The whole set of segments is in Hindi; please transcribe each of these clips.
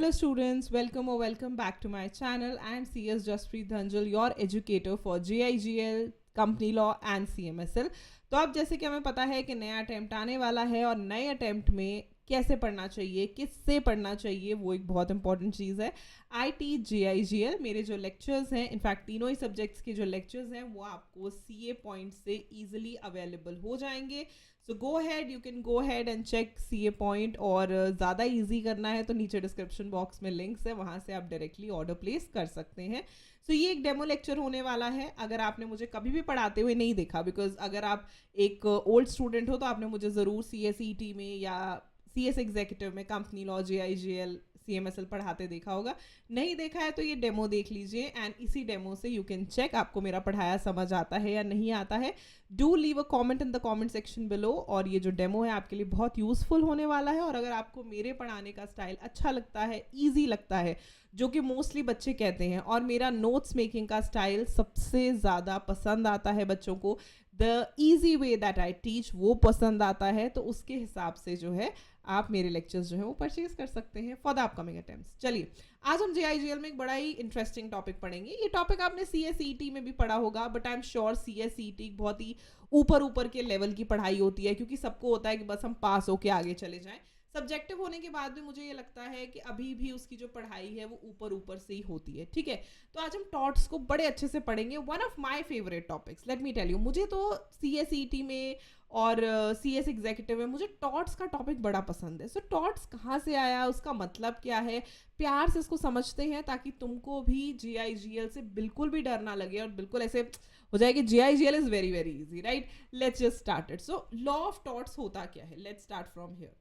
Hello students, welcome or welcome back to my channel. I am CS Jaspreet Dhanjal, your educator for JIGL, Company Law and CMSL. तो अब जैसे कि हमें पता है कि नया अटेम्प्ट आने वाला है और नए अटेम्प्ट में कैसे पढ़ना चाहिए, किससे पढ़ना चाहिए, वो एक बहुत इंपॉर्टेंट चीज़ है. I teach JIGL. मेरे जो लेक्चर्स हैं, इनफैक्ट तीनों ही सब्जेक्ट्स के जो लेक्चर्स हैं वो आपको CA पॉइंट से ईजिली अवेलेबल हो जाएंगे. So go ahead, you can go ahead and check CA point. और ज़्यादा ईजी करना है तो नीचे डिस्क्रिप्शन बॉक्स में लिंक्स है, वहाँ से आप डायरेक्टली ऑर्डर प्लेस कर सकते हैं. सो ये एक डेमो लेक्चर होने वाला है. अगर आपने मुझे कभी भी पढ़ाते हुए नहीं देखा, बिकॉज अगर आप एक ओल्ड स्टूडेंट हो तो आपने मुझे ज़रूर CSET में या CS एग्जीक्यूटिव में कंपनी लॉ, JIGL, CMSL पढ़ाते देखा होगा. नहीं देखा है तो ये डेमो देख लीजिए एंड इसी डेमो से यू कैन चेक आपको मेरा पढ़ाया समझ आता है या नहीं आता है. Do leave a comment in the comment section below. और ये जो डेमो है आपके लिए बहुत यूजफुल होने वाला है. और अगर आपको मेरे पढ़ाने का स्टाइल अच्छा लगता है, ईजी लगता है, जो कि मोस्टली बच्चे कहते हैं, और मेरा नोट्स मेकिंग का स्टाइल सबसे ज़्यादा पसंद आता है बच्चों को, the easy way that I teach वो पसंद आता है, तो उसके हिसाब से जो है आप मेरे लेक्चर्स जो है वो परचेज कर सकते हैं फॉर द अपकमिंग अटेम्प्ट्स. चलिए, आज हम JIGL में एक बड़ा ही इंटरेस्टिंग टॉपिक पढ़ेंगे. ये टॉपिक आपने CSET में भी पढ़ा होगा, but I am sure CSET बहुत ही ऊपर के लेवल की पढ़ाई होती है, क्योंकि सबको होता है कि बस हम पास होके आगे चले जाएं. सब्जेक्टिव होने के बाद भी मुझे ये लगता है कि अभी भी उसकी जो पढ़ाई है वो ऊपर से ही होती है. ठीक है, तो आज हम टॉट्स को बड़े अच्छे से पढ़ेंगे. One of my favourite topics, let me tell you. मुझे तो CSET में और CS एग्जीक्यूटिव में मुझे टॉट्स का टॉपिक बड़ा पसंद है. सो टॉट्स कहाँ से आया, उसका मतलब क्या है, प्यार से इसको समझते हैं ताकि तुमको भी JIGL से बिल्कुल भी डर ना लगे और बिल्कुल ऐसे हो जाए कि JIGL is very very easy, right. Let's just start it. So law of torts होता क्या है, let's start from here.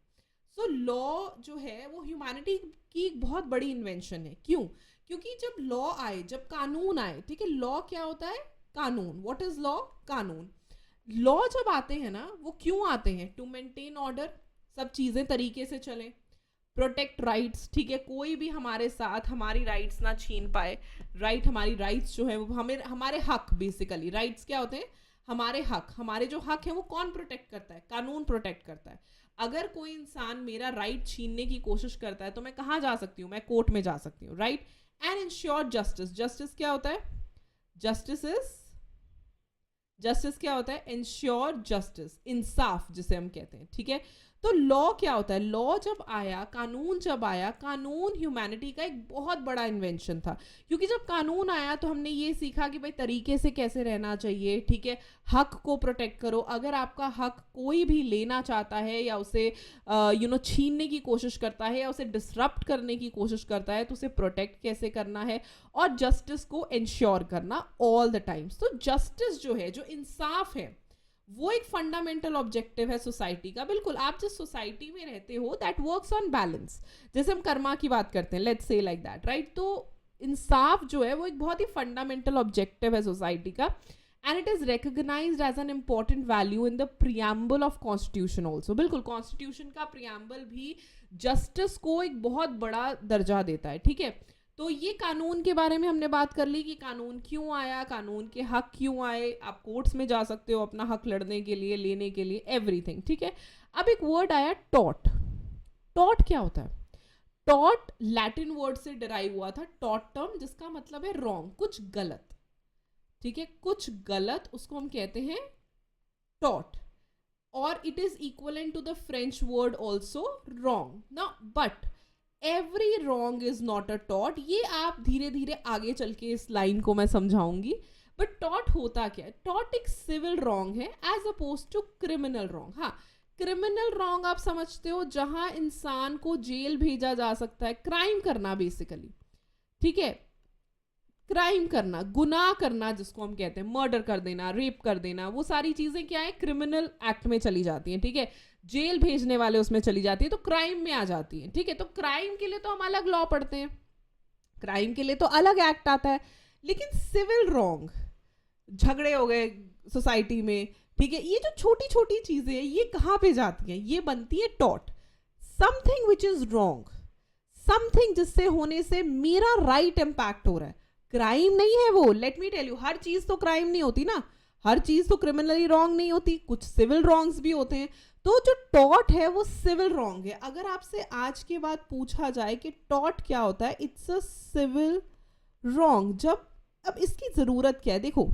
So law जो है वो ह्यूमैनिटी की एक बहुत बड़ी इन्वेंशन है. क्यों? क्योंकि जब लॉ आए, जब कानून आए, ठीक है, लॉ क्या होता है? कानून. What is law? कानून. लॉ जब आते हैं ना, वो क्यों आते हैं? टू मेंटेन ऑर्डर, सब चीज़ें तरीके से चलें, प्रोटेक्ट राइट्स. ठीक है, कोई भी हमारे साथ हमारी राइट्स ना छीन पाए. राइट, हमारी राइट्स जो है वो हमें, हमारे हक, बेसिकली राइट्स क्या होते हैं? हमारे हक. हमारे जो हक है वो कौन प्रोटेक्ट करता है? कानून प्रोटेक्ट करता है. अगर कोई इंसान मेरा राइट छीनने की कोशिश करता है तो मैं कहाँ जा सकती हूँ? मैं कोर्ट में जा सकती हूँ, right. And ensure justice. Justice क्या होता है? जस्टिस क्या होता है? इंश्योर जस्टिस, इंसाफ जिसे हम कहते हैं. ठीक है, तो लॉ क्या होता है? लॉ जब आया, कानून जब आया, कानून ह्यूमैनिटी का एक बहुत बड़ा इन्वेंशन था. क्योंकि जब कानून आया तो हमने ये सीखा कि भाई तरीके से कैसे रहना चाहिए. ठीक है, हक को प्रोटेक्ट करो. अगर आपका हक कोई भी लेना चाहता है या उसे छीनने की कोशिश करता है या उसे डिसरप्ट करने की कोशिश करता है तो उसे प्रोटेक्ट कैसे करना है, और जस्टिस को इंश्योर करना ऑल द टाइम्स. तो जस्टिस जो है, जो इंसाफ है, वो एक फंडामेंटल ऑब्जेक्टिव है सोसाइटी का. बिल्कुल, आप जिस सोसाइटी में रहते हो दैट वर्क्स ऑन बैलेंस. जैसे हम कर्मा की बात करते हैं, let's say like that, right. तो इंसाफ जो है वो एक बहुत ही फंडामेंटल ऑब्जेक्टिव है सोसाइटी का, and it is recognised as an important value in the preamble of constitution also. बिल्कुल, कॉन्स्टिट्यूशन का प्रियम्बल भी जस्टिस को एक बहुत बड़ा दर्जा देता है. ठीक है, तो ये कानून के बारे में हमने बात कर ली कि कानून क्यों आया, कानून के हक क्यों आए. आप कोर्ट्स में जा सकते हो अपना हक लड़ने के लिए, लेने के लिए, एवरीथिंग. ठीक है, अब एक वर्ड आया टॉट. टॉट क्या होता है? टॉट लैटिन वर्ड से डिराइव हुआ था, टॉटम, जिसका मतलब है रॉन्ग, कुछ गलत. ठीक है, कुछ गलत, उसको हम कहते हैं टॉट. और it is equivalent to the French word also wrong. ना, but every wrong is not a टॉट. ये आप धीरे धीरे आगे चल के इस लाइन को मैं समझाऊंगी. बट टॉट होता क्या है? टॉट एक सिविल रॉन्ग है as oppose to criminal wrong. हाँ, क्रिमिनल रॉन्ग आप समझते हो जहां इंसान को जेल भेजा जा सकता है, क्राइम करना बेसिकली. ठीक है, क्राइम करना, गुनाह करना, जिसको हम कहते हैं मर्डर कर देना, रेप कर देना, वो सारी चीजें क्या है? क्रिमिनल एक्ट में चली जाती हैं. ठीक है, जेल भेजने वाले उसमें चली जाती है, तो क्राइम में आ जाती है. ठीक है, तो क्राइम के लिए तो हम अलग लॉ पढ़ते हैं, क्राइम के लिए तो अलग एक्ट आता है. लेकिन सिविल रॉन्ग, झगड़े हो गए सोसाइटी में, ठीक है, ये जो छोटी छोटी चीजें हैं ये कहाँ पे जाती हैं? ये बनती है taught. Something which is wrong, something जिससे होने से मेरा राइट इम्पैक्ट हो रहा है. क्राइम नहीं है वो. लेट मी टेल यू, हर चीज तो क्राइम नहीं होती ना, हर चीज तो क्रिमिनली रॉन्ग नहीं होती, कुछ सिविल रॉन्ग्स भी होते हैं. तो जो टॉट है वो सिविल रॉन्ग है। अगर आपसे आज के बाद पूछा जाए कि टॉट क्या होता है, इट्स अ सिविल रॉन्ग। जब अब इसकी जरूरत क्या है, देखो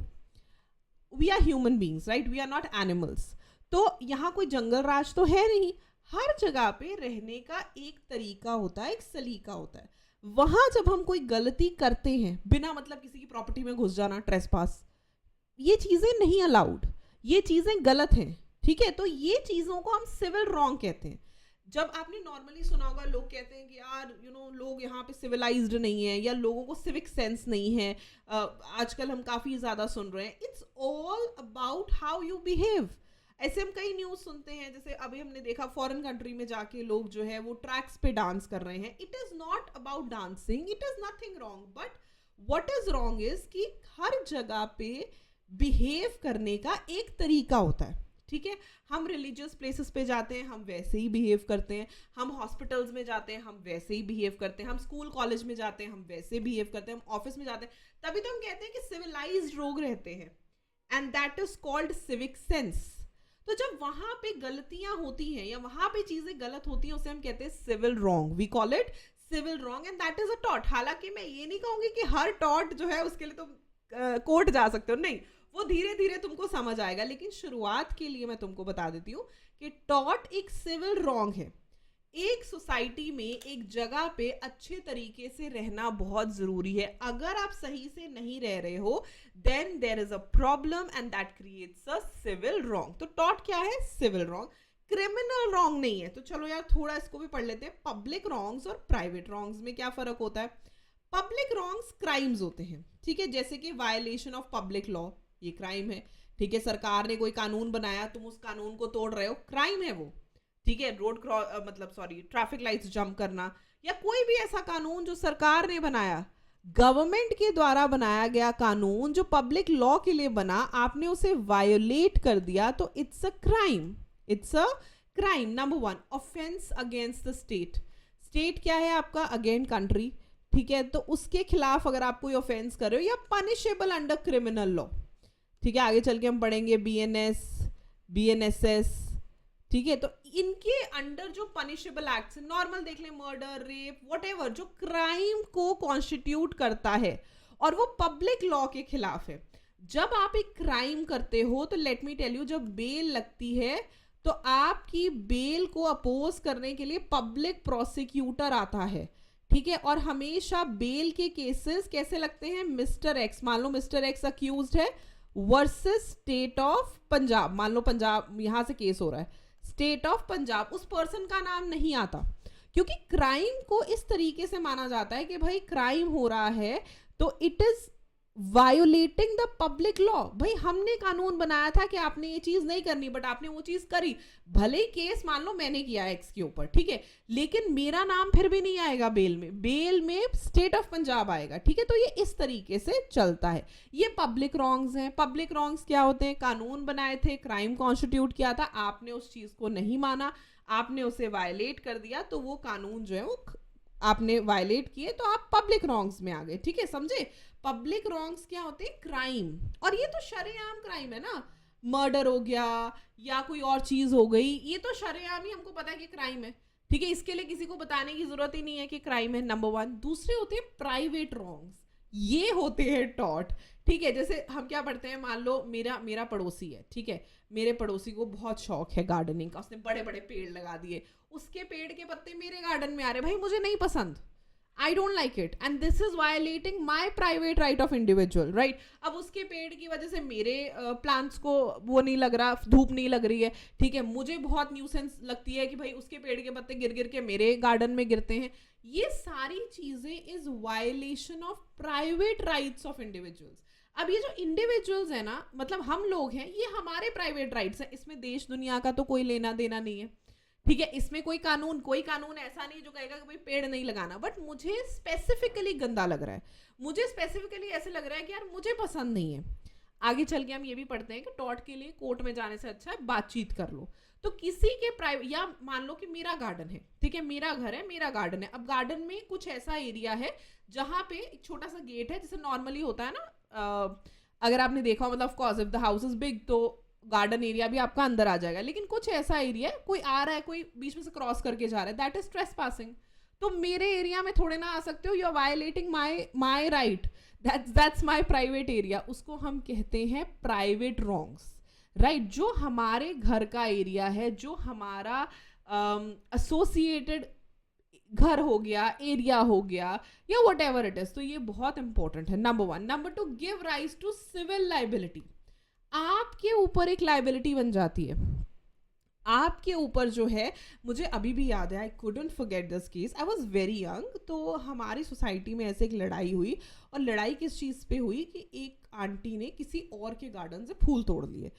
we are human beings right, we are not animals. तो यहाँ कोई जंगल राज तो है नहीं, हर जगह पे रहने का एक तरीका होता है, एक सलीका होता है। वहां जब हम कोई गलती करते हैं, बिना मतलब किसी की प्रॉपर्टी में घुस जाना, ट्रेसपास, ये चीजें नहीं अलाउड, ये चीजें गलत हैं, ठीक है। तो ये चीजों को हम सिविल रॉन्ग कहते हैं। जब आपने नॉर्मली सुना होगा, लोग कहते हैं कि यार लोग यहाँ पे सिविलाइज्ड नहीं है, या लोगों को सिविक सेंस नहीं है। आजकल हम काफी ज्यादा सुन रहे हैं, it's all about how you behave. ऐसे हम कई न्यूज सुनते हैं, जैसे अभी हमने देखा फॉरेन कंट्री में जाके लोग जो है वो ट्रैक्स पे डांस कर रहे हैं। It is not about dancing, it is nothing wrong, but what is wrong is कि हर जगह पे बिहेव करने का एक तरीका होता है, ठीक है। हम रिलीजियस प्लेसेस पे जाते हैं, हम वैसे ही बिहेव करते हैं। हम हॉस्पिटल्स में जाते हैं, हम वैसे ही बिहेव करते हैं। हम स्कूल कॉलेज में जाते हैं, हम वैसे बिहेव करते हैं। हम ऑफिस में जाते हैं, तभी तो हम कहते हैं कि सिविलाइज्ड लोग रहते हैं, and that is called civic sense. तो जब वहां पे गलतियां होती हैं या वहां पे चीजें गलत होती हैं, उसे हम कहते हैं civil wrong, we call it civil wrong, and that is a टॉट। हालांकि मैं ये नहीं कहूंगी कि हर टॉट जो है उसके लिए तुम कोर्ट जा सकते हो, नहीं, वो धीरे धीरे तुमको समझ आएगा। लेकिन शुरुआत के लिए मैं तुमको बता देती हूँ कि टॉट एक सिविल रॉन्ग है। एक सोसाइटी में, एक जगह पे अच्छे तरीके से रहना बहुत जरूरी है। अगर आप सही से नहीं रह रहे हो, then there is a problem and that creates a civil wrong. तो टॉट क्या है? सिविल रॉन्ग, क्रिमिनल रॉन्ग नहीं है। तो चलो यार थोड़ा इसको भी पढ़ लेते हैं। पब्लिक रॉन्ग्स और प्राइवेट रॉन्ग्स में क्या फर्क होता है? पब्लिक रॉन्ग्स क्राइम्स होते हैं, ठीक है, जैसे कि वायलेशन ऑफ पब्लिक लॉ, ये क्राइम है, ठीक है। सरकार ने कोई कानून बनाया, तुम उस कानून को तोड़ रहे हो, क्राइम है वो, ठीक है। रोड ट्रैफिक लाइट्स जंप करना, या कोई भी ऐसा कानून जो सरकार ने बनाया, गवर्नमेंट के द्वारा बनाया गया कानून जो पब्लिक लॉ के लिए बना, आपने उसे वायोलेट कर दिया, तो it's a crime, it's a crime. Number 1, offence against the state. State क्या है आपका? अगेंस्ट कंट्री, ठीक है। तो उसके खिलाफ अगर आप कोई ऑफेंस कर रहे हो, या पनिशेबल अंडर क्रिमिनल लॉ, ठीक है। आगे चल के हम पढ़ेंगे बीएनएस, बीएनएसएस, ठीक है। तो इनके अंडर जो पनिशेबल एक्ट्स, नॉर्मल देख लें, मर्डर, रेप, व्हाटएवर, जो क्राइम को कॉन्स्टिट्यूट करता है और वो पब्लिक लॉ के खिलाफ है। जब आप एक क्राइम करते हो, तो लेट मी टेल यू, जब बेल लगती है तो आपकी बेल को अपोज करने के लिए पब्लिक प्रोसिक्यूटर आता है, ठीक है। और हमेशा बेल के केसेस कैसे लगते हैं? मिस्टर एक्स, मान लो मिस्टर एक्स अक्यूज्ड है वर्सेस स्टेट ऑफ पंजाब, मान लो पंजाब यहां से केस हो रहा है, स्टेट ऑफ पंजाब, उस पर्सन का नाम नहीं आता, क्योंकि क्राइम को इस तरीके से माना जाता है कि भाई क्राइम हो रहा है तो it is violating the public law. भाई हमने कानून बनाया था कि आपने ये चीज नहीं करनी, बट आपने वो चीज करी, भले ही केस मान लो मैंने किया एक्स के ऊपर, ठीक है, लेकिन मेरा नाम फिर भी नहीं आएगा बेल में, बेल में स्टेट ऑफ पंजाब आएगा, ठीक है। तो ये इस तरीके से चलता है। ये पब्लिक रॉन्ग्स हैं। पब्लिक रॉन्ग्स क्या होते हैं? कानून बनाए थे, क्राइम कॉन्स्टिट्यूट किया था, आपने उस चीज को नहीं माना, आपने उसे वायलेट कर दिया, तो वो कानून जो है वो आपने वायलेट किए, तो आप पब्लिक रॉन्ग्स में आ गए, ठीक है, समझे। पब्लिक रॉन्ग्स क्या होते हैं? क्राइम। और ये तो शरेआम क्राइम है ना, मर्डर हो गया या कोई और चीज हो गई, ये तो शरेआम ही हमको पता है कि क्राइम है, ठीक है। इसके लिए किसी को बताने की जरूरत ही नहीं है कि क्राइम है, नंबर 1। दूसरे होते हैं प्राइवेट रॉन्ग्स, ये होते हैं टॉट, ठीक है। जैसे हम क्या पढ़ते हैं, मान लो मेरा पड़ोसी है, ठीक है, मेरे पड़ोसी को बहुत शौक है गार्डनिंग का, उसने बड़े बड़े पेड़ लगा दिए, उसके पेड़ के पत्ते मेरे गार्डन में आ रहे, भाई मुझे नहीं पसंद, I don't like it and this is violating my private right of individual, right? अब उसके पेड़ की वजह से मेरे प्लांट्स को वो नहीं लग रहा, धूप नहीं लग रही है, ठीक है, मुझे बहुत न्यूसेंस लगती है कि भाई उसके पेड़ के पत्ते गिर गिर के मेरे गार्डन में गिरते हैं। ये सारी चीजें is violation of private rights of individuals. अब ये जो इंडिविजुअल्स है ना, मतलब हम लोग हैं, ये हमारे प्राइवेट राइट्स हैं, इसमें देश दुनिया का तो कोई लेना देना नहीं है, ठीक है। इसमें कोई कानून ऐसा नहीं जो कहेगा कि भाई पेड़ नहीं लगाना, बट मुझे स्पेसिफिकली गंदा लग रहा है, मुझे स्पेसिफिकली ऐसे लग रहा है कि यार मुझे पसंद नहीं है। आगे चल के हम ये भी पढ़ते हैं कि टॉट के लिए कोर्ट में जाने से अच्छा है बातचीत कर लो। तो किसी के प्राइवेट, या मान लो कि मेरा गार्डन है, ठीक है, मेरा घर है, मेरा गार्डन है। अब गार्डन में कुछ ऐसा एरिया है जहां पे एक छोटा सा गेट है, जैसे नॉर्मली होता है ना, अगर आपने देखा हो, मतलब of course if the house is big, तो गार्डन एरिया भी आपका अंदर आ जाएगा, लेकिन कुछ ऐसा एरिया है, कोई आ रहा है, कोई बीच में से क्रॉस करके जा रहा है, दैट इज ट्रेसपासिंग। तो मेरे एरिया में थोड़े ना आ सकते हो, you are violating my right, that's my private area. उसको हम कहते हैं प्राइवेट रॉन्ग्स, राइट। जो हमारे घर का एरिया है, जो हमारा एसोसिएटेड घर हो गया, एरिया हो गया, या वट एवर इट इज, तो ये बहुत इंपॉर्टेंट है, number one. Number two, give rise to civil liability. आपके ऊपर एक लाइबिलिटी बन जाती है, आपके ऊपर जो है, मुझे अभी भी याद है, I couldn't forget this case, I was very young. तो हमारी सोसाइटी में ऐसे एक लड़ाई हुई, और लड़ाई किस चीज़ पे हुई कि एक आंटी ने किसी और के गार्डन से फूल तोड़ लिए।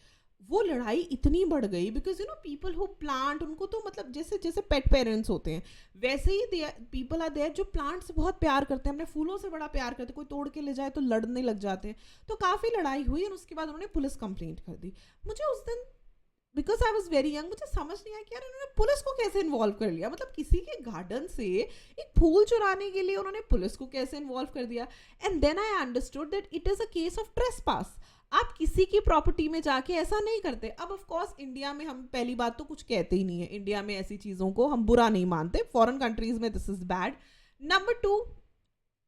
वो लड़ाई इतनी बढ़ गई because you know people who plant, उनको तो मतलब जैसे जैसे पेट पेरेंट्स होते हैं वैसे ही पीपल आर देयर जो प्लांट से बहुत प्यार करते हैं, अपने फूलों से बड़ा प्यार करते हैं, कोई तोड़ के ले जाए तो लड़ने लग जाते हैं। तो काफ़ी लड़ाई हुई, और उसके बाद उन्होंने पुलिस कंप्लेंट कर दी। मुझे उस दिन, because I was very young, मुझे समझ नहीं आया कि यार इन्होंने पुलिस को कैसे इन्वॉल्व कर लिया, मतलब किसी के गार्डन से एक फूल चुराने के लिए उन्होंने पुलिस को कैसे इन्वॉल्व कर दिया। And then I understood that it is a case of trespass. आप किसी की प्रॉपर्टी में जाके ऐसा नहीं करते। अब ऑफ कोर्स इंडिया में हम पहली बात तो कुछ कहते ही नहीं है, इंडिया में ऐसी चीज़ों को हम बुरा नहीं मानते, फॉरेन कंट्रीज में this is bad. Number two,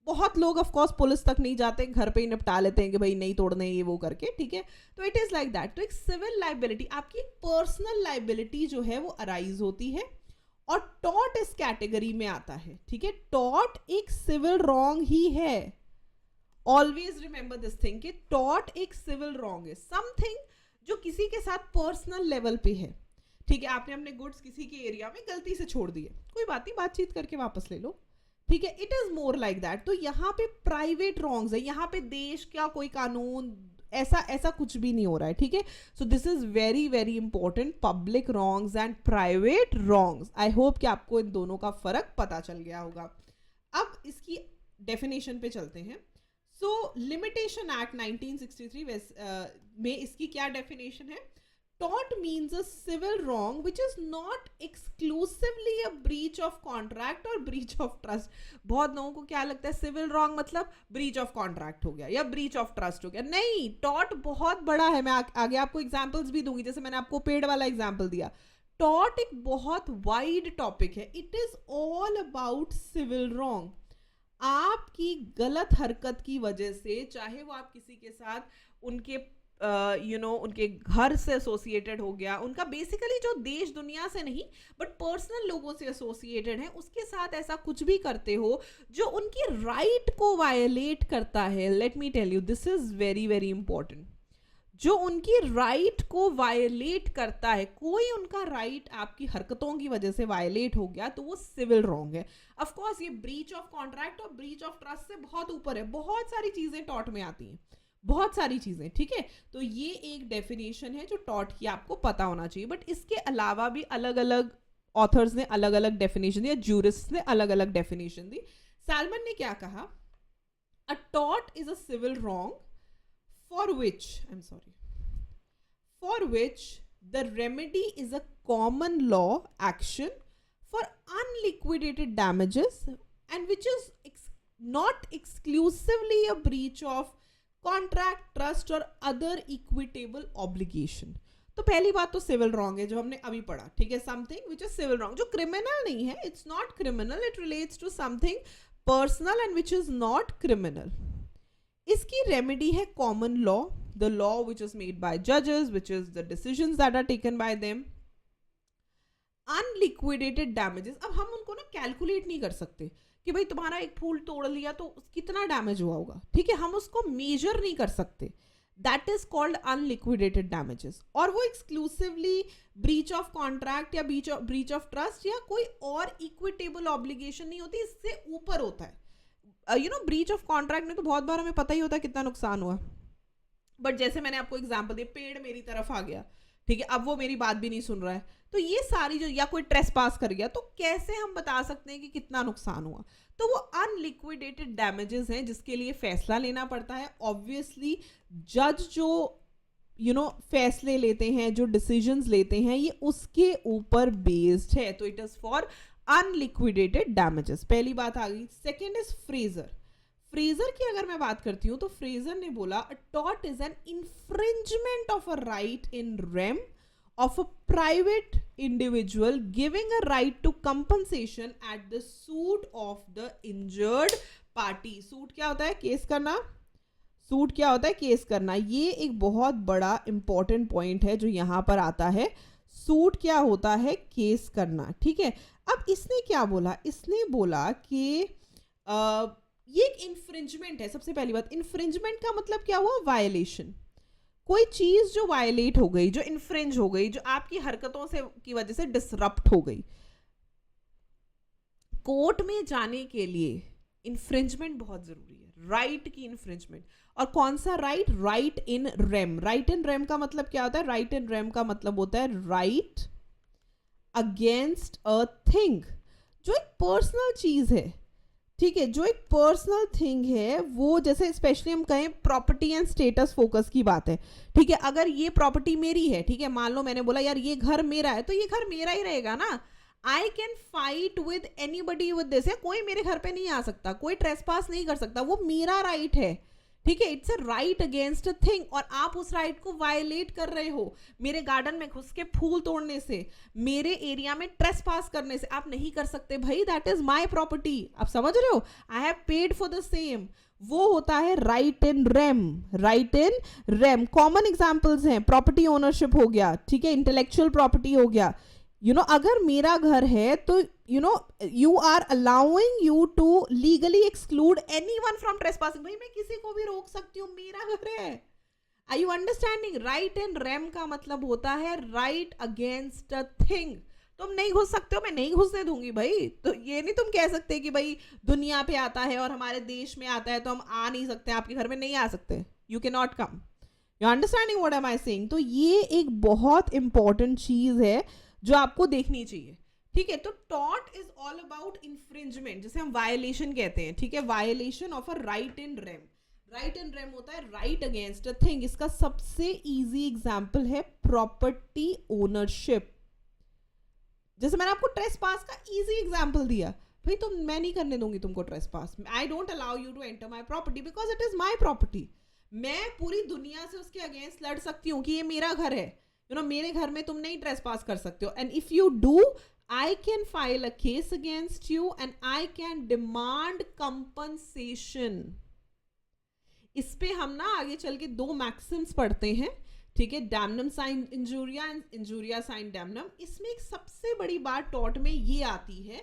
बहुत लोग ऑफ कोर्स पुलिस तक नहीं जाते, घर पे ही निपटा लेते हैं कि भाई नहीं तोड़ने ये वो करके, ठीक है। तो इट इज़ लाइक दैट। तो एक सिविल लाइबिलिटी, आपकी पर्सनल लाइबिलिटी जो है वो अराइज होती है, और टॉर्ट इस कैटेगरी में आता है, ठीक है। टॉर्ट एक सिविल रॉन्ग ही है, ऑलवेज रिमेंबर दिस थिंग कि टॉर्ट एक सिविल रॉन्ग है, समथिंग जो किसी के साथ पर्सनल लेवल पे है, ठीक है। आपने अपने गुड्स किसी के एरिया में गलती से छोड़ दिए, कोई बात नहीं, बातचीत करके वापस ले लो, ठीक है। It is more like that. तो यहाँ पे प्राइवेट रॉन्ग्स है, यहाँ पे देश का कोई कानून ऐसा कुछ भी नहीं हो रहा है, ठीक है। So this is very very important, public wrongs and private wrongs. I hope कि आपको इन दोनों का फर्क पता चल गया होगा। अब इसकी डेफिनेशन पे चलते हैं। सो लिमिटेशन एक्ट 1963 में इसकी क्या डेफिनेशन है? Tort means a civil wrong which is not exclusively a breach of contract or breach of trust. बहुत लोगों को क्या लगता है सिविल रॉन्ग मतलब breach of contract हो गया या breach of trust हो गया। नहीं, tort बहुत बड़ा है। मैं आगे आपको एग्जांपल्स भी दूंगी, जैसे मैंने आपको पेड़ वाला एग्जांपल दिया। tort एक बहुत वाइड टॉपिक है, it is all about civil wrong. आपकी गलत हरकत की वजह से, चाहे वो आप किसी के साथ उनके उनके घर से एसोसिएटेड हो गया, उनका बेसिकली जो देश दुनिया से नहीं बट पर्सनल लोगों से एसोसिएटेड है, उसके साथ ऐसा कुछ भी करते हो जो उनकी राइट को वायलेट करता है। Let me tell you, this is very very important. जो उनकी राइट को वायलेट करता है, कोई उनका राइट आपकी हरकतों की वजह से वायलेट हो गया, तो वो सिविल रॉन्ग है। ऑफ कोर्स ये ब्रीच ऑफ कॉन्ट्रैक्ट और ब्रीच ऑफ ट्रस्ट से बहुत ऊपर है, बहुत सारी चीजें टॉर्ट में आती हैं, बहुत सारी चीजें, ठीक है। तो ये एक डेफिनेशन है जो टॉर्ट की आपको पता होना चाहिए। बट इसके अलावा भी अलग अलग ऑथर्स ने अलग अलग डेफिनेशन दी, जूरिस्ट ने अलग अलग डेफिनेशन दी। सैलमन ने क्या कहा? A tort is a civil wrong for which the remedy is a common law action for unliquidated damages and which is not exclusively a breach of contract, trust or other equitable obligation. तो पहली बात तो सिविल रॉन्ग है जो हमने अभी पढ़ा, ठीक है। Something which is civil wrong, जो क्रिमिनल नहीं है, it's not criminal, it relates to something personal and which is not criminal. इसकी रेमेडी है common law, the law which is made by जजेस, which is the decisions that are taken by them. Unliquidated damages, अब हम उनको ना कैलकुलेट नहीं कर सकते कि भाई तुम्हारा एक फूल तोड़ लिया तो कितना डैमेज हुआ होगा, ठीक है, हम उसको मेजर नहीं कर सकते। That is called unliquidated damages. और वो एक्सक्लूसिवली ब्रीच ऑफ कॉन्ट्रैक्ट या ब्रीच ऑफ ट्रस्ट या कोई और इक्विटेबल ऑब्लिगेशन नहीं होती, इससे ऊपर होता है। ब्रीच ऑफ कॉन्ट्रैक्ट में तो बहुत बार हमें पता ही होता है कितना नुकसान हुआ, बट जैसे मैंने आपको एग्जांपल दिया, पेड़ मेरी तरफ आ गया, ठीक है, अब वो मेरी बात भी नहीं सुन रहा है, तो ये सारी जो, या कोई ट्रेसपास कर गया, तो कैसे हम बता सकते हैं कि कितना नुकसान हुआ? तो वो अनलिक्विडेटेड डैमेजेस हैं जिसके लिए फैसला लेना पड़ता है। ऑब्वियसली जज जो फैसले लेते हैं, जो डिसीजंस लेते हैं, ये उसके ऊपर बेस्ड है, तो it is for unliquidated damages. पहली बात आ गई। Second is Fraser. फ्रेजर की अगर मैं बात करती हूँ तो फ्रेजर ने बोला a tort is an infringement of a right in rem of a private individual giving a right to compensation at the suit of the injured party. Suit क्या होता है? केस करना. सूट क्या होता है? केस करना. ये एक बहुत बड़ा इंपॉर्टेंट पॉइंट है जो यहाँ पर आता है. सूट क्या होता है? केस करना. ठीक है. अब इसने क्या बोला? इसने बोला कि ये एक इन्फ्रिंजमेंट है. सबसे पहली बात, इन्फ्रिंजमेंट का मतलब क्या हुआ? वायलेशन. कोई चीज जो वायलेट हो गई, जो इन्फ्रिंज हो गई, जो आपकी हरकतों से की वजह से डिसरप्ट हो गई. कोर्ट में जाने के लिए इन्फ्रिंजमेंट बहुत जरूरी है. राइट की इन्फ्रिंजमेंट. और कौन सा right? Right in rem. Right in RAM का मतलब क्या होता है? राइट इन रेम का मतलब होता है राइट अगेंस्ट अ थिंग, जो एक पर्सनल चीज है. ठीक है, जो एक पर्सनल थिंग है वो, जैसे स्पेशली हम कहें प्रॉपर्टी एंड स्टेटस फोकस की बात है. ठीक है, अगर ये प्रॉपर्टी मेरी है, ठीक है, मान लो मैंने बोला यार ये घर मेरा है, तो ये घर मेरा ही रहेगा ना. I can fight with anybody with this. कोई मेरे घर पे नहीं आ सकता, कोई ट्रेसपास नहीं कर सकता, वो मेरा राइट है. ठीक है, it's a right against a thing. और आप उस राइट को वायलेट कर रहे हो. मेरे गार्डन में घुस के फूल तोड़ने से, मेरे एरिया में ट्रेसपास करने से आप नहीं कर सकते भाई. That is my property. आप समझ रहे हो? I have paid for the same. वो होता है right in rem. Right in RAM. Common examples हैं, प्रॉपर्टी ओनरशिप हो गया. ठीक है, इंटेलेक्चुअल प्रॉपर्टी हो गया. अगर मेरा घर है तो you are allowing you to legally exclude anyone from trespassing. भाई मैं किसी को भी रोक सकती हूँ, मेरा घर है. Are you understanding? Right in rem का मतलब होता है right against a thing. तुम नहीं घुस सकते हो, मैं नहीं घुसने दूंगी भाई. तो ये नहीं तुम कह सकते कि भाई दुनिया पे आता है और हमारे देश में आता है तो हम आ नहीं सकते, आपके घर में नहीं आ सकते. You cannot come. You understanding what am I saying? तो ये एक बहुत इंपॉर्टेंट चीज है जो आपको देखनी चाहिए. ठीक है, तो tort is all about infringement, जिसे हम वायलेशन कहते हैं. ठीक है, violation of a right in rem. Right in rem होता है राइट अगेंस्ट अ थिंग. इसका सबसे इजी एग्जांपल है प्रॉपर्टी ओनरशिप. जैसे मैंने आपको ट्रेसपास का इजी एग्जांपल दिया. भाई मैं नहीं करने दूंगी तुमको trespass. I don't allow you to enter my property because it is my property. मैं पूरी दुनिया से उसके अगेंस्ट लड़ सकती हूँ कि ये मेरा घर है. मेरे घर में तुम नहीं ट्रेसपास कर सकते हो. And if you do, I can file a case against you and I can demand compensation. इस पे हम ना आगे चल के 2 मैक्सिम्स पढ़ते हैं. ठीक है, damnum sine injuria and injuria sine damnum. इसमें एक सबसे बड़ी बात टॉर्ट में ये आती है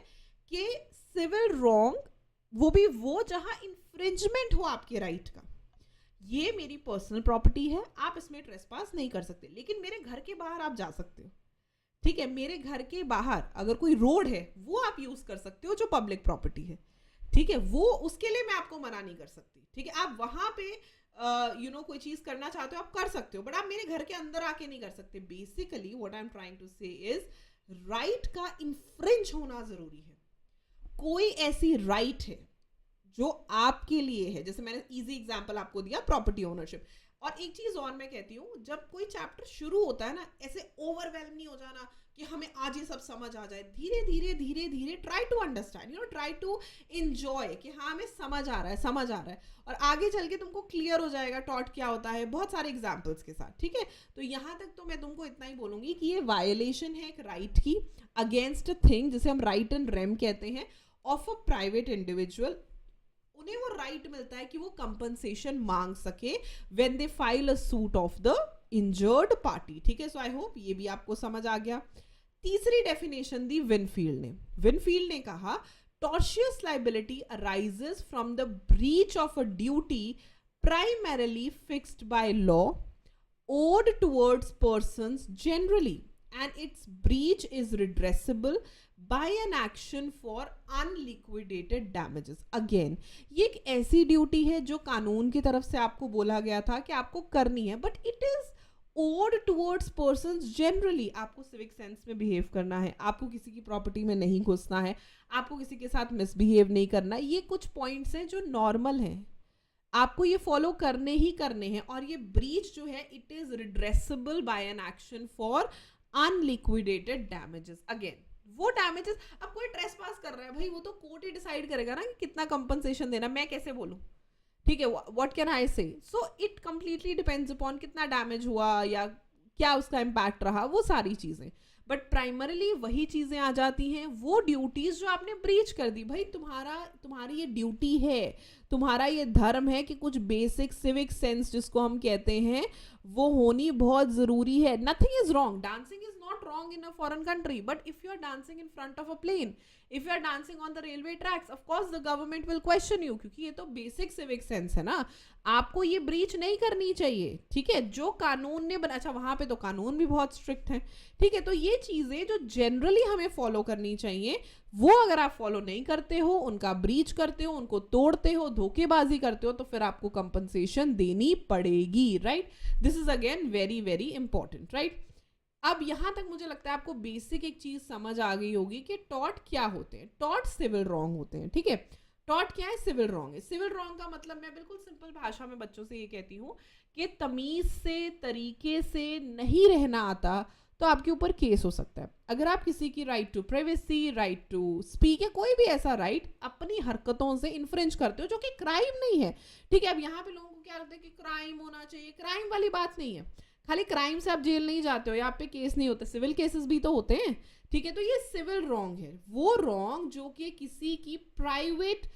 कि सिविल रॉन्ग वो जहां इन्फ्रिंजमेंट हो आपके राइट का. ये मेरी पर्सनल प्रॉपर्टी है, आप इसमें ट्रेसपास नहीं कर सकते, लेकिन मेरे घर के बाहर आप जा सकते हो. ठीक है, मेरे घर के बाहर अगर कोई रोड है वो आप यूज कर सकते हो जो पब्लिक प्रॉपर्टी है. ठीक है, वो उसके लिए मैं आपको मना नहीं कर सकती. ठीक है, आप वहां पे कोई चीज करना चाहते हो आप कर सकते हो, बट आप मेरे घर के अंदर आके नहीं कर सकते. Basically what I am trying to say is right का इन्फ्रिंज होना जरूरी है. कोई ऐसी राइट है जो आपके लिए है, जैसे मैंने इजी एग्जांपल आपको दिया प्रॉपर्टी ओनरशिप. और एक चीज और मैं कहती हूँ, जब कोई चैप्टर शुरू होता है ना, ऐसे ओवरवेलम नहीं हो जाना कि हमें आज ये सब समझ आ जाए. धीरे धीरे धीरे धीरे try to understand, try to enjoy कि हाँ हमें समझ आ रहा है. और आगे चल के तुमको क्लियर हो जाएगा टॉट क्या होता है, बहुत सारे एग्जाम्पल्स के साथ. ठीक है, तो यहाँ तक तो मैं तुमको इतना ही बोलूंगी कि ये वायलेशन है एक राइट की अगेंस्ट अ थिंग, जिसे हम राइट इन रेम कहते हैं, ऑफ अ प्राइवेट इंडिविजुअल. उन्हें वो राइट मिलता है कि वो कंपनसेशन मांग सके when they file a suit of the injured party. ठीक है, सो आई होप ये भी आपको समझ आ गया. तीसरी डेफिनेशन दी विनफील्ड ने. विनफील्ड ने कहा tortious liability arises from the breach of a duty primarily fixed by law owed towards persons generally and its breach is redressable by an action for unliquidated damages. Again, ये एक ऐसी ड्यूटी है जो कानून की तरफ से आपको बोला गया था कि आपको करनी है, but it is owed towards persons generally. आपको सिविक सेंस में बिहेव करना है, आपको किसी की प्रॉपर्टी में नहीं घुसना है, आपको किसी के साथ मिसबिहेव नहीं करना. ये कुछ पॉइंट्स हैं जो नॉर्मल हैं, आपको ये फॉलो करने ही करने हैं. और ये ब्रीच जो है it is redressable by an action for unliquidated damages. Again वो डैमेजेस, अब कोई ट्रेस पास कर रहा है भाई, वो तो कोर्ट ही डिसाइड करेगा ना कि कितना कंपनसेशन देना, मैं कैसे बोलूं, ठीक है, व्हाट कैन आई से। So it completely depends upon कितना डैमेज हुआ या क्या उसका इम्पैक्ट रहा, वो सारी चीजें। बट प्राइमरीली वही चीजें आ जाती हैं, वो ड्यूटीज जो आपने ब्रीच कर दी भाई, तुम्हारी ये ड्यूटी है, तुम्हारा ये धर्म है कि कुछ बेसिक सिविक सेंस जिसको हम कहते हैं वो होनी बहुत जरूरी है। Nothing is wrong, dancing is not wrong in a foreign country, but if you are dancing in front of a plane, if you are dancing on the railway tracks, of course the government will question you, क्योंकि ये तो basic civic sense है ना, आपको ये ब्रीच नहीं करनी चाहिए, ठीक है, जो कानून ने बना। अच्छा, वहां पे तो कानून भी बहुत स्ट्रिक्ट है, ठीक है, तो ये चीजें जो जनरली हमें फॉलो करनी चाहिए, वो अगर आप फॉलो नहीं करते हो, उनका ब्रीच करते हो, उनको तोड़ते हो, धोखेबाजी करते हो, तो फिर आपको कंपनसेशन देनी पड़ेगी, right. This is again very very important, right. अब यहां तक मुझे लगता है आपको बेसिक एक चीज समझ आ गई होगी कि टॉर्ट क्या होते हैं। टॉर्ट सिविल रॉन्ग होते हैं, ठीक है। टॉर्ट क्या है? सिविल रॉन्ग है। सिविल रॉन्ग का मतलब मैं बिल्कुल सिंपल भाषा में बच्चों से ये कहती हूँ कि तमीज से, तरीके से नहीं रहना आता तो आपके ऊपर केस हो सकता है। अगर आप किसी की right to privacy, right to speak या कोई भी ऐसा राइट अपनी हरकतों से इन्फ्रिंज करते हो, जो कि क्राइम नहीं है, ठीक है। अब यहाँ पे लोगों को क्या लगता है कि क्राइम होना चाहिए, क्राइम वाली बात नहीं है। खाली क्राइम से आप जेल नहीं जाते हो या आप पे केस नहीं होते, सिविल केसेस भी तो होते हैं, ठीक है। तो ये सिविल रॉन्ग है, वो रॉन्ग जो कि किसी की प्राइवेट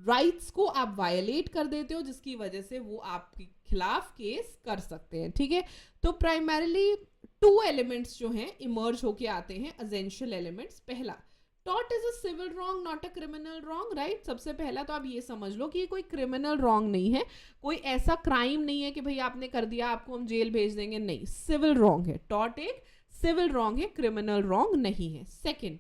राइट्स को आप वायलेट कर देते हो, जिसकी वजह से वो आपके खिलाफ केस कर सकते हैं, ठीक है। तो प्राइमरीली 2 एलिमेंट्स जो हैं इमर्ज होके आते हैं, एसेंशियल एलिमेंट्स। पहला, tort is a civil wrong not a criminal wrong, right. सबसे पहला तो आप ये समझ लो कि ये कोई क्रिमिनल रॉन्ग नहीं है, कोई ऐसा क्राइम नहीं है कि भाई आपने कर दिया आपको हम जेल भेज देंगे, नहीं, सिविल रॉन्ग है। टॉर्ट एक सिविल रॉन्ग है, क्रिमिनल रॉन्ग नहीं है। Second,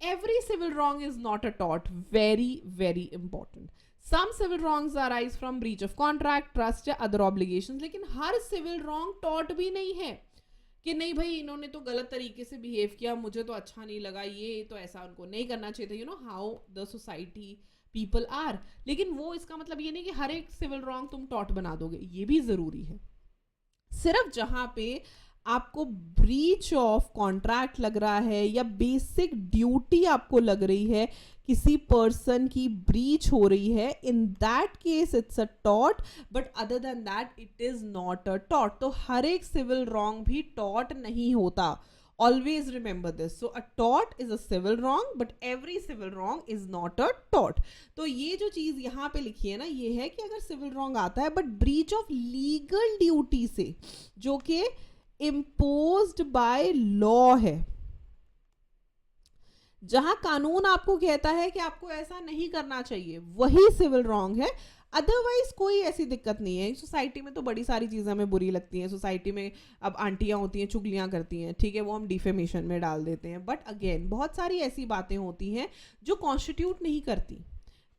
every civil wrong is not a tort, very very important. Some civil wrongs arise from breach of contract, trust या other obligations, लेकिन हर civil wrong tort भी नहीं है कि नहीं भाई इन्होंने तो गलत तरीके से बिहेव किया, मुझे तो अच्छा नहीं लगा, ये तो ऐसा उनको नहीं करना चाहिए था, you know how the society people are. लेकिन वो इसका मतलब ये नहीं कि हर एक सिविल रॉन्ग तुम टॉट बना दोगे, ये भी जरूरी है। सिर्फ जहां पे आपको ब्रीच ऑफ कॉन्ट्रैक्ट लग रहा है या बेसिक ड्यूटी आपको लग रही है, किसी पर्सन की ब्रीच हो रही है, in that case it's a tort, but other than that it is not a tort. तो हर एक सिविल रॉन्ग भी टॉर्ट नहीं होता, always remember this. So a tort is a civil wrong, but every civil wrong is not a tort. तो ये जो चीज यहाँ पे लिखी है ना, ये है कि अगर सिविल रॉन्ग आता है but breach of legal duty से, जो कि imposed by law है, जहां कानून आपको कहता है कि आपको ऐसा नहीं करना चाहिए, वही सिविल रॉन्ग है। अदरवाइज कोई ऐसी दिक्कत नहीं है। सोसाइटी में तो बड़ी सारी चीज़ें हमें बुरी लगती हैं, सोसाइटी में अब आंटियां होती हैं चुगलियां करती हैं, ठीक है, वो हम डिफेमेशन में डाल देते हैं, बट अगेन बहुत सारी ऐसी बातें होती हैं जो कॉन्स्टिट्यूट नहीं करती,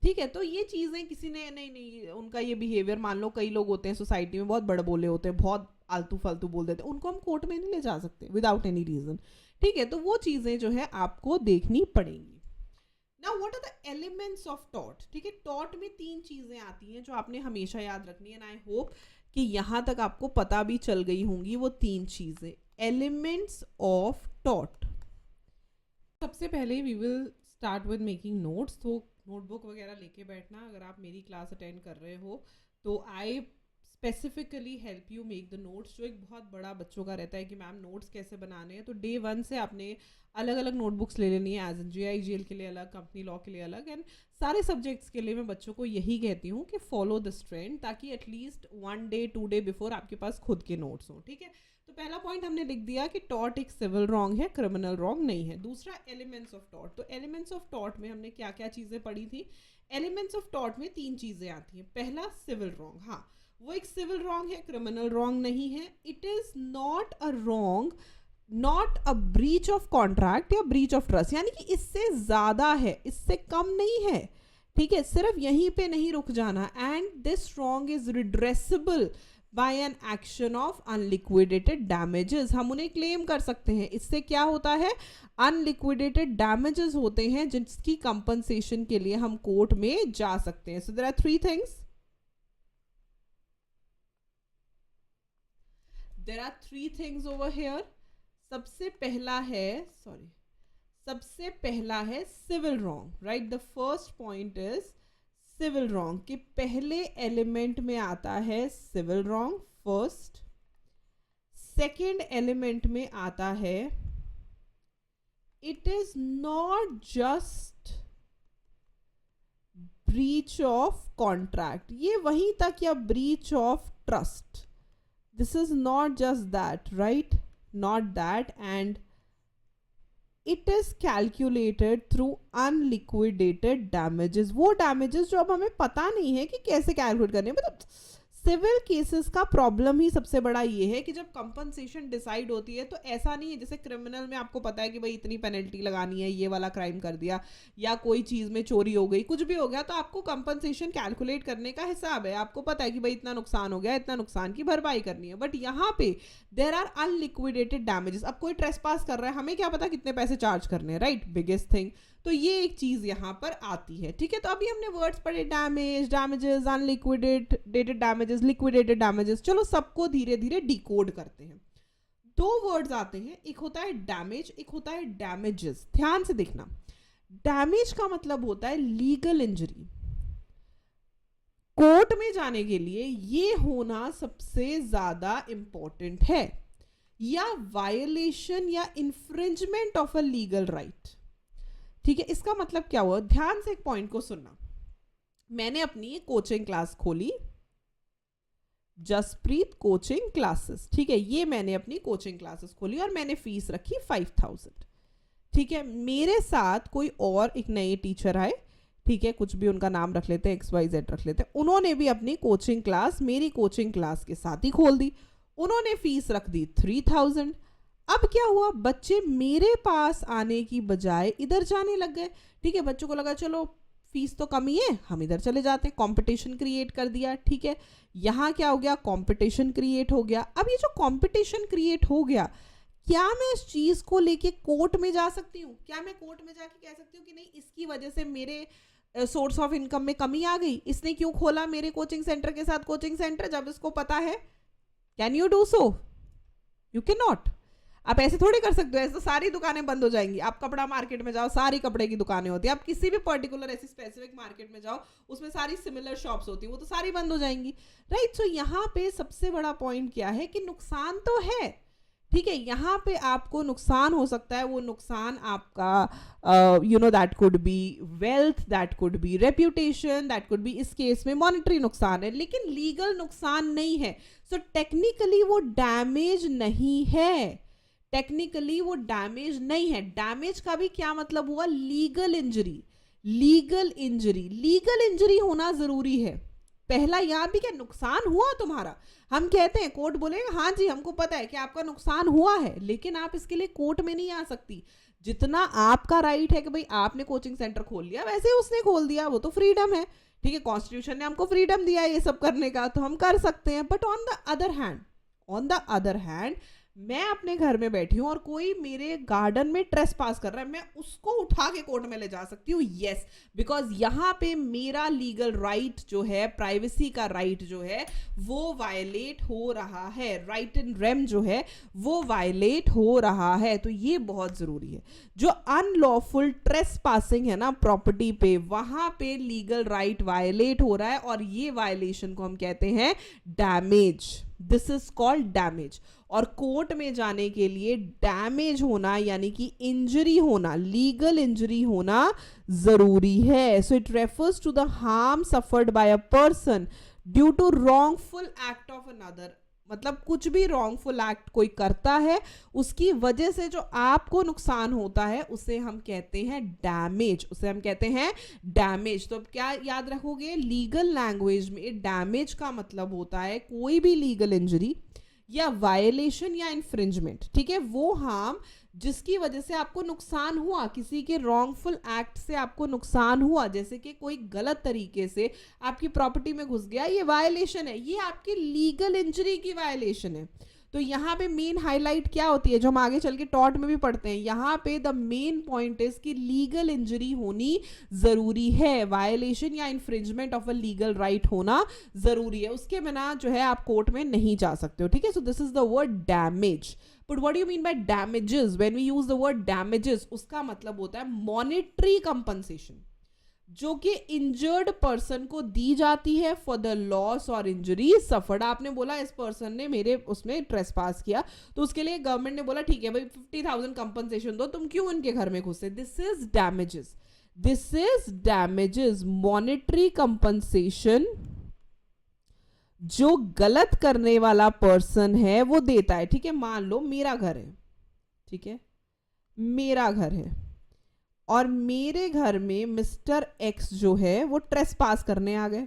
ठीक है। तो ये चीज़ें किसी ने नहीं उनका ये बिहेवियर, मान लो कई लोग होते हैं सोसाइटी में बहुत बड़े बोले होते हैं, बहुत आलतू फालतू बोल देते हैं, उनको हम कोर्ट में नहीं ले जा सकते विदाउट एनी रीजन, ठीक है। तो वो चीज़ें जो है आपको देखनी पड़ेंगी। Now what are the elements of tort, ठीक है। टॉर्ट में 3 चीज़ें आती हैं जो आपने हमेशा याद रखनी है, एंड आई होप कि यहाँ तक आपको पता भी चल गई होंगी वो 3 चीज़ें, एलिमेंट्स ऑफ टॉर्ट। सबसे पहले we will start with making notes, तो नोटबुक वगैरह लेके बैठना। अगर आप मेरी क्लास अटेंड कर रहे हो तो I specifically help you make the notes, जो एक बहुत बड़ा बच्चों का रहता है कि मैम नोट्स कैसे बनाने हैं। तो डे 1 से आपने अलग अलग नोटबुक्स ले लेनी है, एज एन GIGL के लिए अलग, कंपनी लॉ के लिए अलग, एंड सारे सब्जेक्ट्स के लिए मैं बच्चों को यही कहती हूँ कि फॉलो दिस ट्रेंड, ताकि एटलीस्ट 1 डे 2 डे बिफोर आपके पास खुद के नोट्स हों, ठीक है। तो पहला पॉइंट हमने लिख दिया कि टॉर्ट एक सिविल रॉन्ग है, क्रिमिनल रॉन्ग नहीं है। दूसरा, एलिमेंट्स ऑफ टॉर्ट। तो एलिमेंट्स ऑफ टॉर्ट में हमने क्या क्या चीज़ें पढ़ी थी? एलिमेंट्स ऑफ टॉर्ट में 3 चीज़ें आती हैं। पहला, सिविल रॉन्ग, हाँ वो एक सिविल रॉन्ग है, क्रिमिनल रॉन्ग नहीं है। It is not a wrong, not a breach of contract या ब्रीच ऑफ ट्रस्ट, यानी कि इससे ज्यादा है, इससे कम नहीं है, ठीक है। सिर्फ यहीं पे नहीं रुक जाना। And this wrong is redressable by an action of unliquidated damages, हम उन्हें क्लेम कर सकते हैं। इससे क्या होता है? अनलिक्विडेटेड डैमेजेस होते हैं जिसकी कंपनसेशन के लिए हम कोर्ट में जा सकते हैं। So there are 3 things, there are 3 things over here. सबसे पहला है, सॉरी, सबसे पहला है civil wrong, right. The first point is civil wrong, कि पहले एलिमेंट में आता है civil wrong first. Second element में आता है it is not just breach of contract, ये वहीं तक, या breach of trust, this is not just that, right, not that, and it is calculated through unliquidated damages, वो डैमेजेस जो अब हमें पता नहीं है कि कैसे कैलकुलेट करने, मतलब सिविल केसेस का प्रॉब्लम ही सबसे बड़ा ये है कि जब कंपनसेशन डिसाइड होती है तो ऐसा नहीं है जैसे क्रिमिनल में आपको पता है कि भाई इतनी पेनल्टी लगानी है, ये वाला क्राइम कर दिया या कोई चीज़ में चोरी हो गई, कुछ भी हो गया तो आपको कंपनसेशन कैलकुलेट करने का हिसाब है, आपको पता है कि भाई इतना नुकसान हो गया, इतना नुकसान की भरपाई करनी है। बट यहाँ पे देर आर अनलिक्विडेटेड डैमेजेस, अब कोई ट्रेसपास कर रहा है, हमें क्या पता कितने पैसे चार्ज करने हैं, राइट, बिगेस्ट थिंग। तो ये एक चीज यहाँ पर आती है, ठीक है। तो अभी हमने वर्ड्स पढ़े, damage, damages, unliquidated damages, liquidated damages. चलो सबको धीरे धीरे डिकोड करते हैं। दो वर्ड्स आते हैं, एक होता है डैमेज, एक होता है डैमेजेस। ध्यान से देखना, डैमेज का मतलब होता है लीगल इंजरी। कोर्ट में जाने के लिए ये होना सबसे ज्यादा इंपॉर्टेंट है, या वायलेशन या infringement of a legal right, ठीक है। इसका मतलब क्या हुआ, ध्यान से एक पॉइंट को सुनना। मैंने अपनी कोचिंग क्लास खोली, जसप्रीत कोचिंग क्लासेस, ठीक है, ये मैंने अपनी कोचिंग क्लासेस खोली और मैंने फीस रखी 5000, ठीक है। मेरे साथ कोई और एक नए टीचर आए, ठीक है, कुछ भी उनका नाम रख लेते हैं, XYZ रख लेते हैं, उन्होंने भी अपनी कोचिंग क्लास मेरी कोचिंग क्लास के साथ ही खोल दी, उन्होंने फीस रख दी 3000। अब क्या हुआ, बच्चे मेरे पास आने की बजाय इधर जाने लग गए, ठीक है। बच्चों को लगा चलो फीस तो कम ही है, हम इधर चले जाते हैं, कंपटीशन क्रिएट कर दिया, ठीक है। यहाँ क्या हो गया, कंपटीशन क्रिएट हो गया। अब ये जो कंपटीशन क्रिएट हो गया, क्या मैं इस चीज को लेके कोर्ट में जा सकती हूँ? क्या मैं कोर्ट में जाके कह सकती हूँ कि नहीं, इसकी वजह से मेरे सोर्स ऑफ इनकम में कमी आ गई, इसने क्यों खोला मेरे कोचिंग सेंटर के साथ कोचिंग सेंटर जब इसको पता है? Can you do so? You can not. आप ऐसे थोड़ी कर सकते हो, ऐसे तो सारी दुकानें बंद हो जाएंगी। आप कपड़ा मार्केट में जाओ, सारी कपड़े की दुकानें होती है, आप किसी भी पर्टिकुलर ऐसी स्पेसिफिक मार्केट में जाओ, उसमें सारी सिमिलर शॉप्स होती है, वो तो सारी बंद हो जाएंगी, राइट। सो यहाँ पे सबसे बड़ा पॉइंट क्या है कि नुकसान तो है, ठीक है। यहाँ पे आपको नुकसान हो सकता है, वो नुकसान आपका you know that could be wealth, that could be reputation, that could be, इस केस में मॉनेटरी नुकसान है, लेकिन लीगल नुकसान नहीं है। सो टेक्निकली वो डैमेज नहीं है, टेक्निकली वो डैमेज नहीं है। डैमेज का भी क्या मतलब हुआ, legal injury. Legal injury, legal injury होना जरूरी है। पहला यहाँ भी क्या, नुकसान हुआ तुम्हारा, हम कहते हैं, कोर्ट बोलेगा हाँ जी हमको पता है कि आपका नुकसान हुआ है, लेकिन आप इसके लिए कोर्ट में नहीं आ सकती। जितना आपका राइट है कि भाई आपने कोचिंग सेंटर खोल लिया, वैसे ही उसने खोल दिया, वो तो फ्रीडम है, ठीक है। कॉन्स्टिट्यूशन ने हमको फ्रीडम दिया है ये सब करने का, तो हम कर सकते हैं। But on the other hand मैं अपने घर में बैठी हूं और कोई मेरे गार्डन में ट्रेसपास कर रहा है, मैं उसको उठा के कोर्ट में ले जा सकती हूँ, यस, बिकॉज यहाँ पे मेरा लीगल राइट जो है, प्राइवेसी का राइट जो है, वो वायलेट हो रहा है, राइट इन रेम जो है वो वायलेट हो रहा है। तो ये बहुत जरूरी है। जो अनलॉफुल ट्रेसपासिंग है ना प्रॉपर्टी पे, वहां पे लीगल राइट वायलेट हो रहा है और ये वायलेशन को हम कहते हैं damage. This is called damage. और कोर्ट में जाने के लिए डैमेज होना यानी कि इंजरी होना, लीगल इंजरी होना जरूरी है। So it refers to the harm suffered by a person due to wrongful act of another. मतलब कुछ भी रॉन्गफुल एक्ट कोई करता है, उसकी वजह से जो आपको नुकसान होता है उसे हम कहते हैं डैमेज, उसे हम कहते हैं डैमेज। तो अब क्या याद रखोगे, लीगल लैंग्वेज में डैमेज का मतलब होता है कोई भी लीगल इंजरी या वायलेशन या इन्फ्रिंजमेंट, ठीक है, वो हार्म जिसकी वजह से आपको नुकसान हुआ, किसी के रॉन्गफुल एक्ट से आपको नुकसान हुआ, जैसे कि कोई गलत तरीके से आपकी प्रॉपर्टी में घुस गया, ये वायलेशन है, ये आपकी लीगल इंजरी की वायलेशन है। तो तो यहाँ पे मेन हाईलाइट क्या होती है, जो हम आगे चल के टॉट में भी पढ़ते हैं, यहाँ पे द मेन पॉइंट इज कि लीगल इंजरी होनी जरूरी है, वायलेशन या infringement of a legal right होना जरूरी है, उसके बिना जो है आप कोर्ट में नहीं जा सकते हो, ठीक है। So this is the word damage. But what do you mean by damages? When we use the word damages, उसका मतलब होता है मॉनेटरी कंपनसेशन, जो कि इंजर्ड पर्सन को दी जाती है फॉर द लॉस और इंजरी सफर्ड। आपने बोला इस पर्सन ने मेरे उसमें ट्रेसपास किया, तो उसके लिए गवर्नमेंट ने बोला ठीक है भाई 50,000 कंपनसेशन दो, तुम क्यों उनके घर में घुसे? This is damages, this is damages, monetary compensation जो गलत करने वाला पर्सन है वो देता है, ठीक है। मान लो मेरा घर है, ठीक है, मेरा घर है और मेरे घर में मिस्टर एक्स जो है वो ट्रेसपास करने आ गए,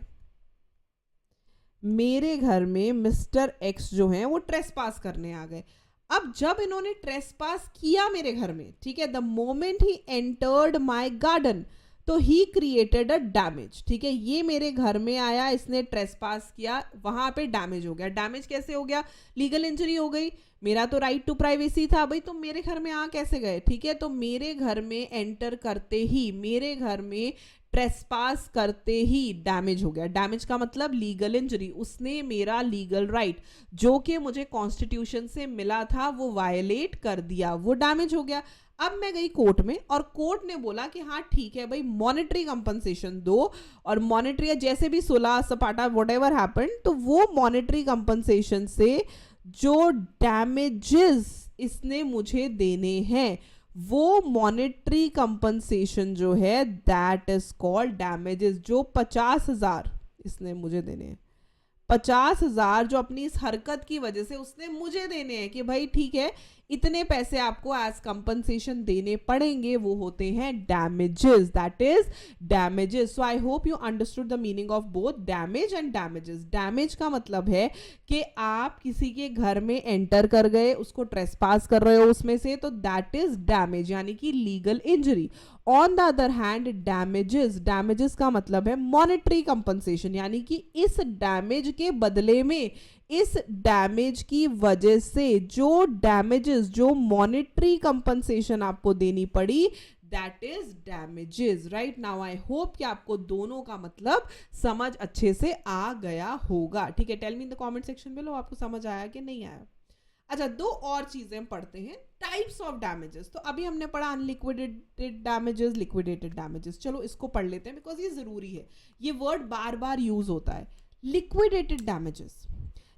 मेरे घर में मिस्टर एक्स जो है वो ट्रेसपास करने आ गए। अब जब इन्होंने ट्रेसपास किया मेरे घर में, ठीक है, the moment he entered my garden, तो ही क्रिएटेड अ डैमेज, ठीक है। ये मेरे घर में आया, इसने ट्रेसपास किया, वहां पे डैमेज हो गया। डैमेज कैसे हो गया? लीगल इंजरी हो गई। मेरा तो राइट टू प्राइवेसी था भाई, तुम मेरे घर में आ कैसे गए, ठीक है। तो मेरे घर में एंटर करते ही, मेरे घर में ट्रेसपास करते ही डैमेज हो गया। डैमेज का मतलब लीगल इंजरी, उसने मेरा लीगल राइट जो कि मुझे कॉन्स्टिट्यूशन से मिला था वो वायलेट कर दिया, वो डैमेज हो गया। अब मैं गई कोर्ट में और कोर्ट ने बोला कि हाँ ठीक है भाई मॉनेटरी कंपनसेशन दो, और मॉनेटरी जैसे भी सुलह सपाटा वट एवर हैपन, तो वो मॉनेटरी कंपनसेशन से जो डैमेजेस इसने मुझे देने हैं वो मॉनेटरी कंपनसेशन जो है दैट इज कॉल्ड डैमेजेस। जो 50,000 इसने मुझे देने हैं, 50,000 जो अपनी इस हरकत की वजह से उसने मुझे देने हैं कि भाई ठीक है इतने पैसे आपको एज कंपनसेशन देने पड़ेंगे, वो होते हैं damages, that is damages. So I hope you understood the meaning of both damage and damages. Damage का मतलब है कि आप किसी के घर में एंटर कर गए, उसको ट्रेसपास कर रहे हो उसमें से, तो दैट इज डैमेज यानी कि legal injury. On the other hand damages, damages का मतलब है मॉनेटरी कंपनसेशन, यानी कि इस डैमेज के बदले में, इस डैमेज की वजह से जो डैमेजेस, जो मॉनेटरी कंपनसेशन आपको देनी पड़ी, that is damages. Right now I hope कि आपको दोनों का मतलब समझ अच्छे से आ गया होगा, ठीक है। Tell me in the comment section में, लो आपको समझ आया कि नहीं आया। अच्छा, दो और चीजें हम पढ़ते हैं, टाइप्स ऑफ डैमेजेस। तो अभी हमने पढ़ा अनलिक्विडेटेड डैमेजेस, लिक्विडेटेड डैमेजेस। चलो इसको पढ़ लेते हैं बिकॉज ये जरूरी है, ये वर्ड बार बार यूज होता है। लिक्विडेटेड डैमेजेस,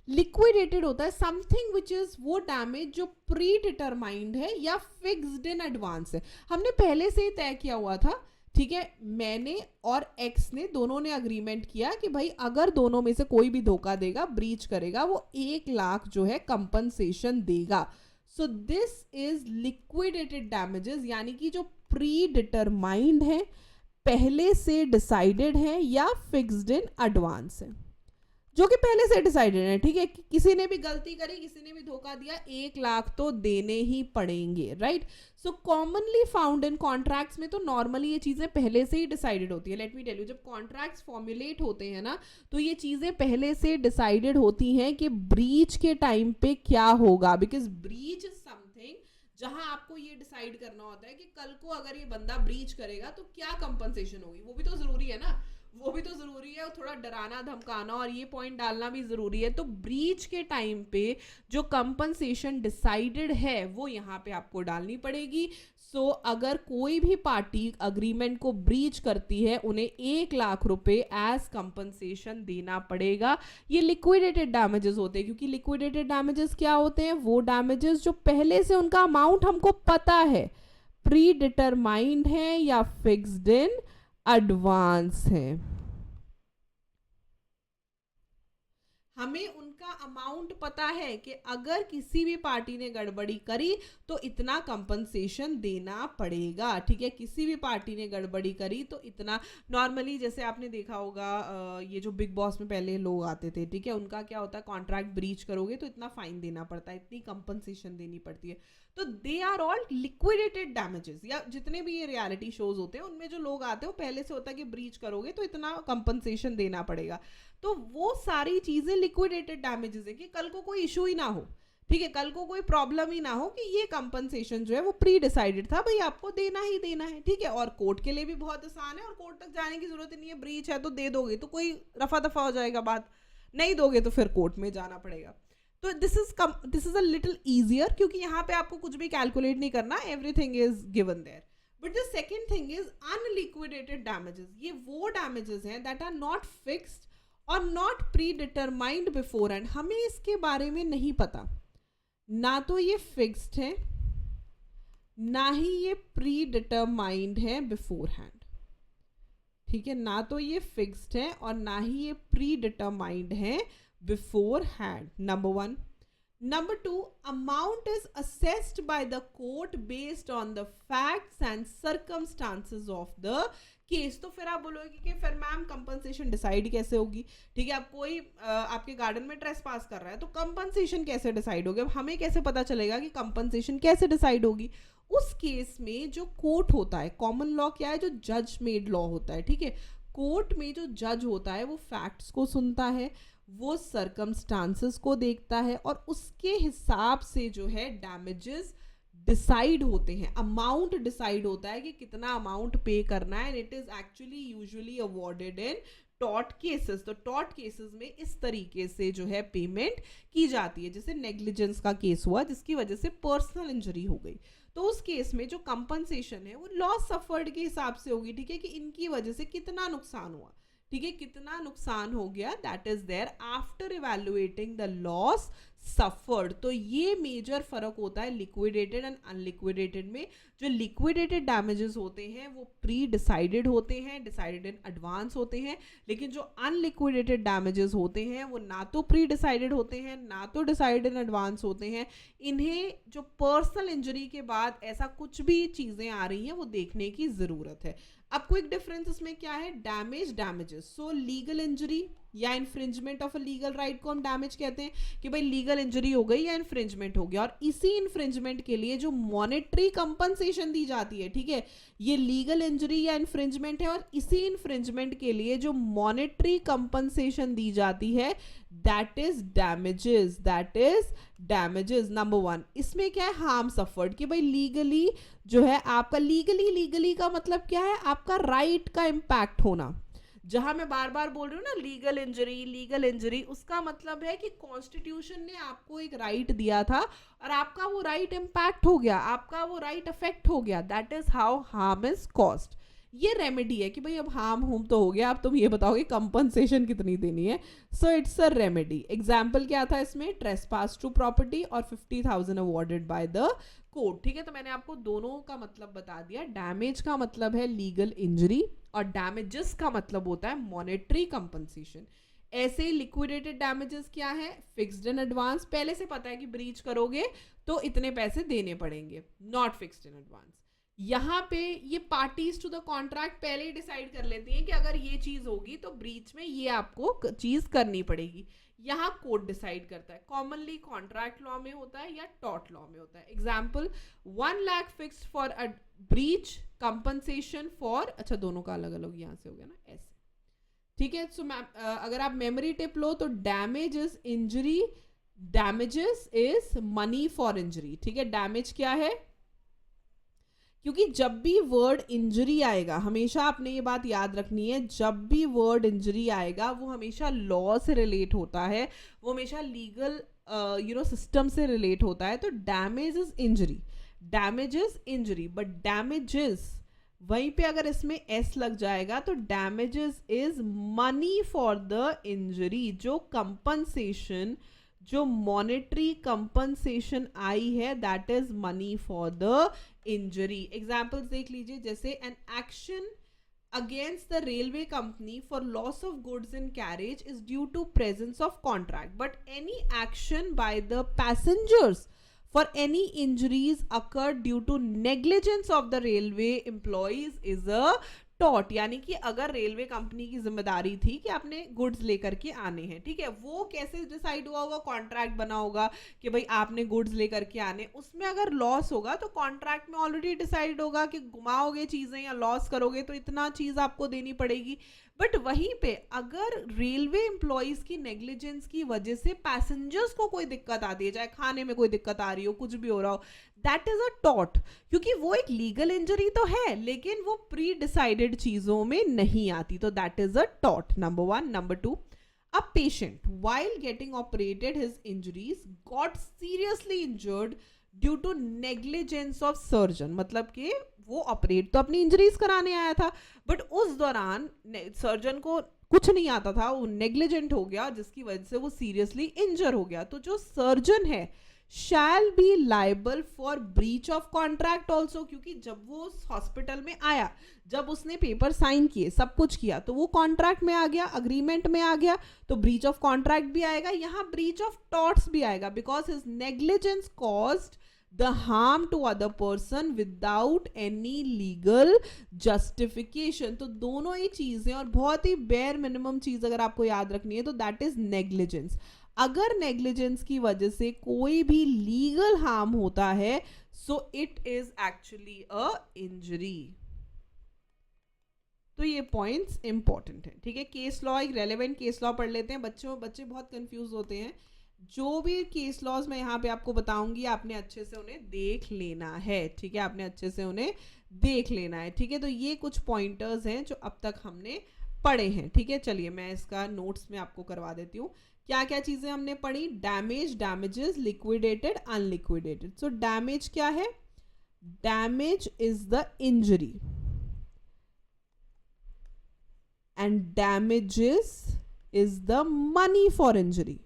लिक्विडेटेड होता है समथिंग विच इज वो डैमेज जो प्री डिटरमाइंड है या फिक्स्ड इन एडवांस है, हमने पहले से ही तय किया हुआ था, ठीक है। मैंने और एक्स ने दोनों ने अग्रीमेंट किया कि भाई अगर दोनों में से कोई भी धोखा देगा, ब्रीच करेगा, वो 1 लाख जो है कंपनसेशन देगा। सो दिस इज लिक्विडेटेड डैमेजेस, यानी कि जो प्री डिटरमाइंड है, पहले से डिसाइडेड है या फिक्स्ड इन एडवांस है, जो कि पहले से डिसाइडेड है, ठीक है। किसी ने भी गलती करी, किसी ने भी धोखा दिया, 1 लाख तो देने ही पड़ेंगे, right. So commonly found in contracts में तो नॉर्मली ये चीजें पहले से ही डिसाइडेड होती है। लेट मी टेल यू, जब कॉन्ट्रैक्ट्स फॉर्मुलेट होते हैं ना, तो ये चीजें पहले से डिसाइडेड होती हैं कि ब्रीच के टाइम पे क्या होगा, बिकॉज ब्रीच इज समथिंग जहां आपको ये डिसाइड करना होता है कि कल को अगर ये बंदा ब्रीच करेगा तो क्या कंपनसेशन होगी, वो भी तो जरूरी है ना, वो भी तो जरूरी है, थोड़ा डराना धमकाना और ये पॉइंट डालना भी जरूरी है। तो ब्रीच के टाइम पे जो कंपनसेशन डिसाइडेड है वो यहाँ पे आपको डालनी पड़ेगी। सो अगर कोई भी पार्टी अग्रीमेंट को ब्रीच करती है, उन्हें 1 लाख रुपए एज कंपनसेशन देना पड़ेगा। ये लिक्विडेटेड डैमेजेस होते हैं, क्योंकि लिक्विडेटेड डैमेजेस क्या होते हैं, वो डैमेजेस जो पहले से उनका अमाउंट हमको पता है, प्री डिटरमाइंड है या फिक्स्ड इन एडवांस है, हमें उनका अमाउंट पता है कि अगर किसी भी पार्टी ने गड़बड़ी करी तो इतना कंपनसेशन देना पड़ेगा, ठीक है। किसी भी पार्टी ने गड़बड़ी करी तो इतना, नॉर्मली जैसे आपने देखा होगा ये जो बिग बॉस में पहले लोग आते थे, ठीक है, उनका क्या होता है, कॉन्ट्रैक्ट ब्रीच करोगे तो इतना फाइन देना पड़ता है, इतनी कंपनसेशन देनी पड़ती है। तो they are all liquidated damages. या जितने भी ये रियलिटी शोज होते हैं उनमें जो लोग आते हैं वो पहले से होता है कि ब्रीच करोगे तो इतना कंपनसेशन देना पड़ेगा। तो वो सारी चीजें लिक्विडेटेड डैमेजेस है कि कल को कोई इशू ही ना हो, ठीक है, कल को कोई प्रॉब्लम ही ना हो कि ये कंपनसेशन जो है वो प्री डिसाइडेड था, भाई आपको देना ही देना है, ठीक है। और कोर्ट के लिए भी बहुत आसान है और कोर्ट तक जाने की जरूरत नहीं है, ब्रीच है तो दे दोगे तो कोई रफा दफा हो जाएगा बात, नहीं दोगे तो फिर कोर्ट में जाना पड़ेगा। तो this is a little easier, क्योंकि यहाँ पे आपको कुछ भी कैलकुलेट नहीं करना, everything is given there. But the second thing is unliquidated damages. ये वो डैमेजेस हैं दैट आर नॉट फिक्स्ड और not pre determined beforehand. हमें इसके बारे में नहीं पता, ना तो ये फिक्स्ड है ना ही ये प्री डिटरमाइंड है बिफोर हैंड, ठीक है, ना तो ये फिक्स्ड है और ना ही ये प्री डिटरमाइंड है before hand, number one. Number 2, amount is assessed by the court based on the facts and circumstances of the case। तो फिर आप बोलोगे कि फिर मैम कंपनसेशन डिसाइड कैसे होगी, ठीक है। अब कोई आपके गार्डन में ट्रेसपास कर रहा है तो कंपनसेशन कैसे डिसाइड होगी, अब हमें कैसे पता चलेगा कि कंपनसेशन कैसे डिसाइड होगी। उस केस में जो कोर्ट होता है, कॉमन लॉ क्या है, जो जज मेड लॉ होता है, ठीक है। कोर्ट में जो जज होता है वो फैक्ट्स को सुनता है, वो सर्कमस्टांसेस को देखता है और उसके हिसाब से जो है डैमेजेस डिसाइड होते हैं, अमाउंट डिसाइड होता है कि कितना अमाउंट पे करना है। And it is actually usually awarded in tort cases. तो टॉर्ट केसेस में इस तरीके से जो है पेमेंट की जाती है, जैसे नेग्लिजेंस का केस हुआ जिसकी वजह से पर्सनल इंजरी हो गई, तो उस केस में जो कंपनसेशन है वो लॉस सफर्ड के हिसाब से होगी, ठीक है, कि इनकी वजह से कितना नुकसान हुआ, ठीक है, कितना नुकसान हो गया, that is there after evaluating the loss suffered. तो ये मेजर फर्क होता है लिक्विडेटेड एंड अनलिक्विडेटेड में। जो लिक्विडेटेड डैमेजेस होते हैं वो प्री डिसाइडेड होते हैं, डिसाइडेड इन एडवांस होते हैं, लेकिन जो अनलिक्विडेटेड डैमेजेस होते हैं वो ना तो प्री डिसाइडेड होते हैं ना तो डिसाइडेड इन एडवांस होते हैं। इन्हें जो पर्सनल इंजरी के बाद ऐसा कुछ भी चीज़ें आ रही हैं वो देखने की ज़रूरत है। अब क्विक डिफरेंस इसमें क्या है, डैमेजेस। सो लीगल इंजरी या infringement of a legal right को हम डैमेज कहते हैं कि भाई लीगल इंजरी हो गई या इन्फ्रिंजमेंट हो गया, और इसी इन्फ्रिंजमेंट के लिए जो मॉनेटरी कंपनसेशन दी जाती है, ठीक है, ये लीगल इंजरी या इन्फ्रिंजमेंट है और इसी इन्फ्रिंजमेंट के लिए जो मॉनेटरी कंपनसेशन दी जाती है that is damages. Number one, इसमें क्या है, हार्म सफर्ड, कि भाई लीगली जो है आपका लीगली का मतलब क्या है, आपका राइट का इम्पैक्ट होना। जहां मैं बार बार बोल रही हूँ ना लीगल इंजरी, उसका मतलब है कि कॉन्स्टिट्यूशन ने आपको एक राइट दिया था और आपका वो राइट इम्पैक्ट हो गया, आपका वो राइट अफेक्ट हो गया, that is how harm is caused. ये रेमेडी है कि भाई अब हार्म तो हो गया, अब तुम ये बताओगे कंपनसेशन कितनी देनी है। So it's a remedy. Example क्या था इसमें, ट्रेसपास टू प्रॉपर्टी और 50,000 अवॉर्डेड बाय द कोर्ट, ठीक है। तो मैंने आपको दोनों का मतलब बता दिया। डैमेज का मतलब है लीगल इंजरी और डैमेजेस का मतलब होता है मॉनेटरी कंपनसेशन। ऐसे ही लिक्विडेटेड डैमेजेस क्या है, फिक्स्ड इन एडवांस, पहले से पता है कि ब्रीच करोगे तो इतने पैसे देने पड़ेंगे, नॉट फिक्स्ड इन एडवांस। यहाँ पे ये पार्टीज टू द कॉन्ट्रैक्ट पहले ही डिसाइड कर लेती हैं कि अगर ये चीज होगी तो ब्रीच में ये आपको चीज करनी पड़ेगी। यहाँ कोर्ट डिसाइड करता है, कॉमनली कॉन्ट्रैक्ट लॉ में होता है या टॉर्ट लॉ में होता है। Example, 1 lakh fixed for a breach, compensation for, अच्छा दोनों का अलग अलग यहाँ से हो गया ना, ऐसे, ठीक है। सो अगर आप मेमोरी टिप लो तो damages is money for injury, ठीक है। डैमेज क्या है, क्योंकि जब भी वर्ड इंजरी आएगा, हमेशा आपने ये बात याद रखनी है, जब भी वर्ड इंजरी आएगा वो हमेशा लॉ से रिलेट होता है, वो हमेशा लीगल सिस्टम से रिलेट होता है। तो damage is injury, but damages, वहीं पे अगर इसमें एस लग जाएगा तो damages is money for the injury. जो कंपनसेशन, जो मॉनेटरी कंपनसेशन आई है that is money for the injury. Examples देख लीजिए, जैसे an action against the railway company for loss of goods in carriage is due to presence of contract, but any action by the passengers for any injuries occurred due to negligence of the railway employees is a tort। यानी कि अगर रेलवे कंपनी की जिम्मेदारी थी कि आपने गुड्स लेकर के आने हैं, ठीक है, वो कैसे डिसाइड हुआ होगा, कॉन्ट्रैक्ट बना होगा कि भाई आपने गुड्स लेकर के आने, उसमें अगर लॉस होगा तो कॉन्ट्रैक्ट में ऑलरेडी डिसाइड होगा कि घुमाओगे चीजें या लॉस करोगे तो इतना चीज आपको देनी पड़ेगी। बट वहीं पे अगर रेलवे एम्प्लॉयज की नेग्लिजेंस की वजह से पैसेंजर्स को कोई दिक्कत आती है, चाहे खाने में कोई दिक्कत आ रही हो, कुछ भी हो रहा हो, दैट इज अ टॉट, क्योंकि वो एक लीगल इंजरी तो है लेकिन वो प्री डिसाइडेड चीजों में नहीं आती, तो that is a taught, number one. Number to, a patient while getting operated his injuries got seriously injured due to negligence of surgeon. मतलब कि वो ऑपरेट तो अपनी इंजरीज कराने आया था बट उस दौरान सर्जन को कुछ नहीं आता था, वो नेग्लिजेंट हो गया जिसकी वजह से वो सीरियसली इंजर हो गया. तो जो सर्जन है shall be liable for breach of contract also, क्योंकि जब वो हॉस्पिटल में आया, जब उसने पेपर साइन किए, सब कुछ किया, तो वो कॉन्ट्रैक्ट में आ गया, अग्रीमेंट में आ गया, तो ब्रीच ऑफ कॉन्ट्रैक्ट भी आएगा, यहाँ ब्रीच ऑफ टॉर्ट्स भी आएगा, because his negligence caused the harm to other person without any legal justification. तो दोनों ही चीजें, और बहुत ही बेयर मिनिमम चीज अगर आपको याद रखनी है तो दैट इज नेग्लिजेंस. अगर नेग्लिजेंस की वजह से कोई भी लीगल हार्म होता है so it is actually a injury. तो ये पॉइंट्स इंपॉर्टेंट है. ठीक है, केस लॉ, एक रेलेवेंट केस लॉ पढ़ लेते हैं. बच्चे बहुत कंफ्यूज होते हैं. जो भी केस लॉज मैं यहाँ पे आपको बताऊंगी आपने अच्छे से उन्हें देख लेना है. ठीक है, आपने अच्छे से उन्हें देख लेना है. ठीक है, तो ये कुछ पॉइंटर्स हैं जो अब तक हमने पढ़े हैं. ठीक है, चलिए मैं इसका नोट्स में आपको करवा देती हूँ. क्या क्या चीजें हमने पढ़ी? Damage, damages, liquidated, unliquidated. So damage क्या है? Damage is the injury and damages is the money for injury.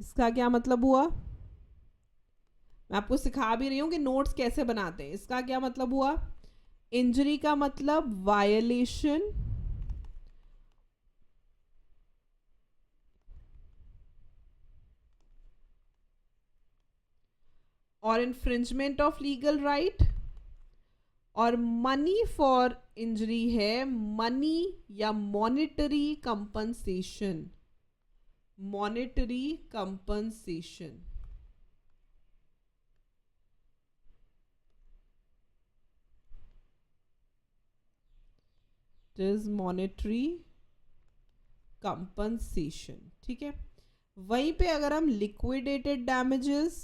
इसका क्या मतलब हुआ? मैं आपको सिखा भी रही हूं कि नोट्स कैसे बनाते हैं. इसका क्या मतलब हुआ? इंजरी का मतलब वायलेशन और इन्फ्रिंजमेंट ऑफ लीगल राइट, और मनी फॉर इंजरी है मनी या monetary compensation. monetary compensation. It is monetary compensation. ठीक है, वहीं पे अगर हम liquidated damages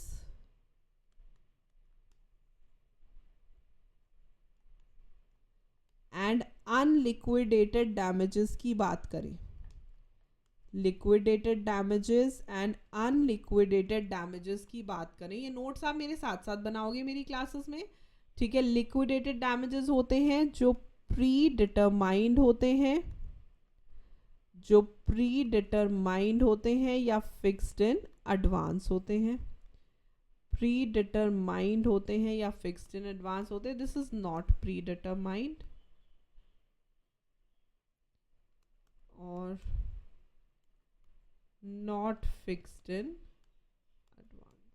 and unliquidated damages की बात करें, liquidated damages and unliquidated damages की बात करें, ये नोट्स आप मेरे साथ साथ बनाओगे मेरी क्लासेस में. ठीक है, लिक्विडेटेड डैमेजेस होते हैं जो प्री डिटरमाइंड होते हैं, जो प्री डिटरमाइंड होते हैं या फिक्स्ड इन एडवांस होते हैं. प्री डिटरमाइंड होते हैं या फिक्स्ड इन एडवांस होते हैं. This is not pre determined और not fixed in advance.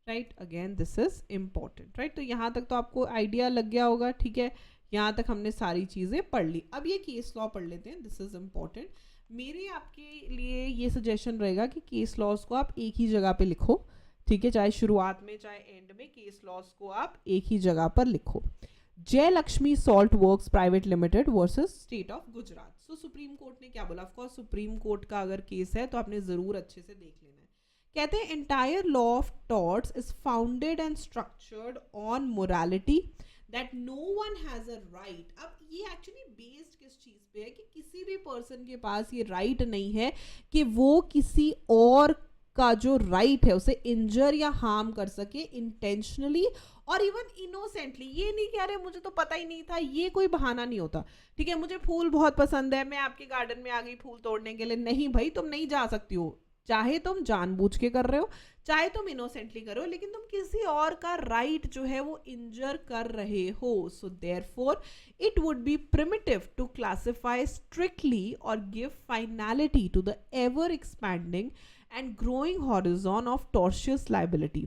Right, again this is important. Right, तो यहाँ तक तो आपको आइडिया लग गया होगा. ठीक है, यहाँ तक हमने सारी चीज़ें पढ़ ली. अब ये केस लॉ पढ़ लेते हैं. This is important. मेरे आपके लिए ये सजेशन रहेगा कि केस लॉज को आप एक ही जगह पे लिखो. ठीक है, चाहे शुरुआत में चाहे एंड में केस लॉज को आप एक ही जगह पर लिखो. जय Lakshmi salt works private limited versus state of Gujarat. So supreme court ने क्या बोला? ऑफ कोर्स सुप्रीम कोर्ट का अगर केस है तो आपने जरूर अच्छे से देख लेना है. कहते हैं entire law of torts is founded and structured on morality that no one has a right. अब ये एक्चुअली बेस्ड किस चीज पे है कि किसी भी पर्सन के पास ये राइट नहीं है कि वो किसी और का जो राइट है उसे इंजर या हार्म कर सके इंटेंशनली और इवन इनोसेंटली. ये नहीं कि अरे मुझे तो पता ही नहीं था, ये कोई बहाना नहीं होता. ठीक है, मुझे फूल बहुत पसंद है, मैं आपके गार्डन में आ गई फूल तोड़ने के लिए. नहीं भाई, तुम नहीं जा सकती हो, चाहे तुम जानबूझ के कर रहे हो चाहे तुम इनोसेंटली कर रहे हो, लेकिन तुम किसी और का राइट जो है वो इंजर कर रहे हो. So therefore it would be primitive to classify strictly और give finality to the ever expanding and growing horizon of tortious liability.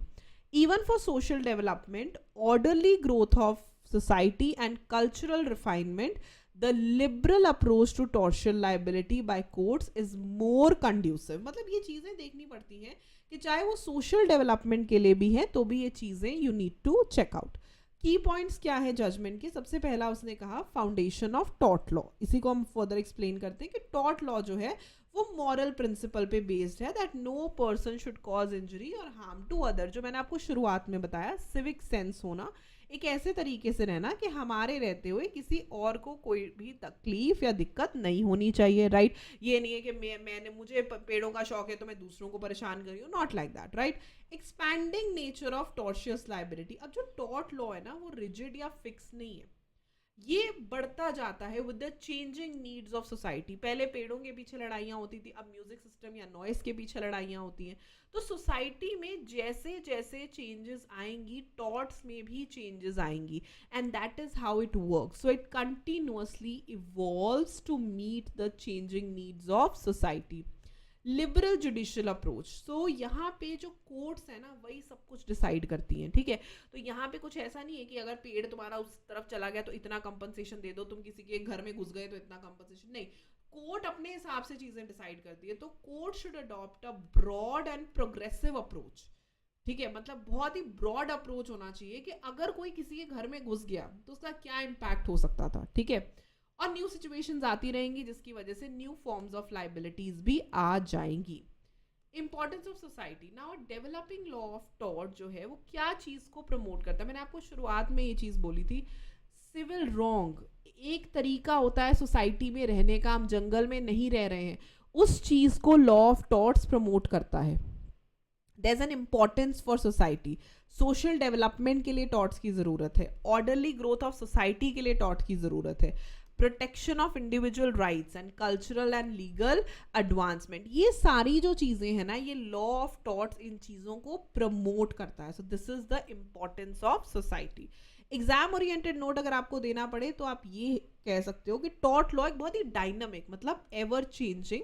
Even for social development, orderly growth of society and cultural refinement, the liberal approach to tortious liability by courts is more conducive. मतलब ये चीज़ें देखनी पड़ती हैं कि चाहे वो social development के लिए भी है तो भी ये चीज़ें you need to check out. की पॉइंट्स क्या है जजमेंट के? सबसे पहला उसने कहा फाउंडेशन ऑफ टॉट लॉ। इसी को हम फर्दर एक्सप्लेन करते हैं कि टॉट लॉ जो है वो मॉरल प्रिंसिपल पे बेस्ड है, that no person should cause injury और हार्म टू अदर। जो मैंने आपको शुरुआत में बताया, सिविक सेंस होना, एक ऐसे तरीके से रहना कि हमारे रहते हुए किसी और को कोई भी तकलीफ या दिक्कत नहीं होनी चाहिए, राइट? ये नहीं है कि मैंने मुझे पेड़ों का शौक है तो मैं दूसरों को परेशान कर रही हूँ, not like that, right? Expanding nature of tortious liability. अब जो टॉट लॉ है ना वो रिजिड या फिक्स नहीं है, ये बढ़ता जाता है with the changing needs of society. पहले पेड़ों के पीछे लड़ाइयाँ होती थी, अब म्यूजिक सिस्टम या नॉइस के पीछे लड़ाइयाँ होती हैं। तो सोसाइटी में जैसे जैसे चेंजेस आएंगी, टॉट्स में भी चेंजेस आएंगी, and that is how it works. So it continuously evolves to meet the changing needs of society. Liberal judicial approach. So यहाँ पे जो कोर्ट्स है ना वही सब कुछ डिसाइड करती हैं, ठीक है? तो यहाँ पे कुछ ऐसा नहीं है कि अगर पेड़ तुम्हारा उस तरफ चला गया तो इतना कंपनसेशन दे दो, तुम किसी के घर में घुस गए तो इतना कंपनसेशन, नहीं। कोर्ट अपने हिसाब से चीजें डिसाइड करती है। तो court should adopt a broad and progressive approach, ठीक है? मतलब बहुत ही ब्रॉड अप्रोच होना चाहिए कि अगर कोई किसी के घर में घुस गया तो उसका क्या इम्पैक्ट हो सकता था, ठीक है? और न्यू सिचुएशंस आती रहेंगी जिसकी वजह से न्यू फॉर्म्स ऑफ लाइबिलिटीज भी आ जाएंगी। Importance of society. Now developing law of tort जो है वो क्या चीज को प्रमोट करता है? मैंने आपको शुरुआत में ये चीज बोली थी, सिविल रॉन्ग एक तरीका होता है सोसाइटी में रहने का, हम जंगल में नहीं रह रहे हैं, उस चीज को लॉ ऑफ टॉर्ट्स प्रमोट करता है। There is an importance for society. Social development के लिए टॉर्ट्स की जरूरत है, ऑर्डरली ग्रोथ ऑफ सोसाइटी के लिए टॉर्ट की जरूरत है, protection of individual rights and cultural and legal advancement. ये सारी जो चीजें हैं ना, ये लॉ ऑफ टॉर्ट्स इन चीजों को प्रमोट करता है। So this is the importance of society. Exam oriented note अगर आपको देना पड़े तो आप ये कह सकते हो कि टॉर्ट लॉ एक बहुत ही डायनामिक, मतलब ever changing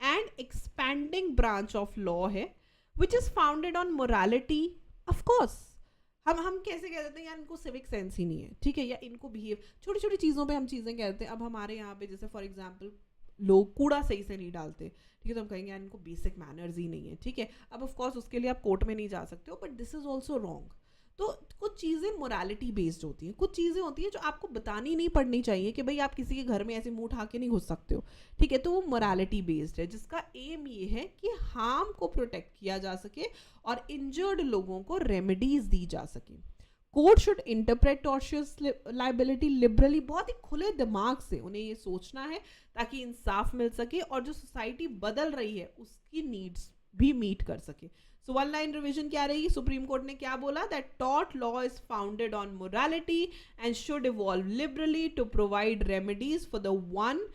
and expanding branch of law है, which is founded on morality. Of course हम कैसे कह देते हैं यार इनको सिविक सेंस ही नहीं है, ठीक है? या इनको बिहेव, छोटी छोटी चीज़ों पे हम चीज़ें कह देते हैं। अब हमारे यहाँ पे जैसे फॉर एग्जांपल लोग कूड़ा सही से नहीं डालते, ठीक है? तो हम कहेंगे यार इनको बेसिक मैनर्स ही नहीं है, ठीक है? अब ऑफ कोर्स उसके लिए आप कोर्ट में नहीं जा सकते हो, but this is also wrong. तो कुछ चीज़ें मोरालिटी बेस्ड होती हैं, कुछ चीज़ें होती हैं जो आपको बतानी नहीं पड़नी चाहिए कि भाई आप किसी के घर में ऐसे मुंह उठा के नहीं घुस सकते हो, ठीक है? तो वो मोरालिटी बेस्ड है, जिसका एम ये है कि हार्म को प्रोटेक्ट किया जा सके और इंजर्ड लोगों को रेमेडीज दी जा सके। Court should interpret tortious liability liberally, बहुत ही खुले दिमाग से उन्हें ये सोचना है ताकि इंसाफ मिल सके और जो सोसाइटी बदल रही है उसकी नीड्स भी मीट कर सके। सो वन लाइन रिविजन क्या रहेगी? सुप्रीम कोर्ट ने क्या बोला? That tort law is founded on morality and should evolve liberally to provide remedies for the one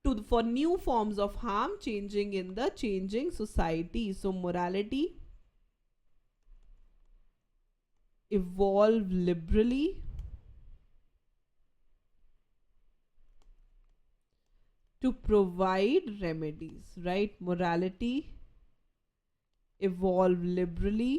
for new forms of harm changing in the changing society. So morality evolve liberally to provide remedies, right? Morality evolve liberally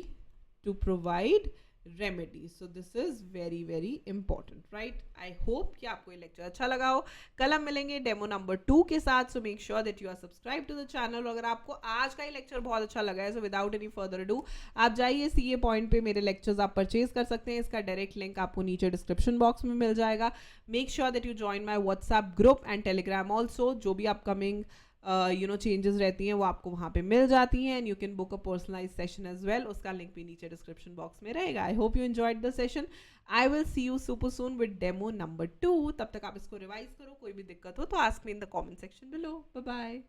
to provide remedies. So this is very very important, right? I hope कि आपको ये लेक्चर अच्छा लगा हो। कल हम मिलेंगे डेमो नंबर 2 के साथ। So make sure that you are subscribe to the channel. अगर आपको आज का ही लेक्चर बहुत अच्छा लगा है, so without any further do आप जाइए सीए पॉइंट पे, मेरे लेक्चर्स आप परचेज कर सकते हैं। इसका डायरेक्ट लिंक आपको नीचे डिस्क्रिप्शन बॉक्स में मिल जाएगा। Make sure that you join my WhatsApp group and Telegram also. जो भी अपकमिंग चेंजेस रहती हैं वो आपको वहाँ पे मिल जाती हैं, and you can book a personalize session as well. उसका लिंक भी नीचे डिस्क्रिप्शन बॉक्स में रहेगा। I hope you enjoyed the session. I will see you super soon with demo number 2। तब तक आप इसको रिवाइज करो, कोई भी दिक्कत हो तो ask me in the comment section below. Bye bye.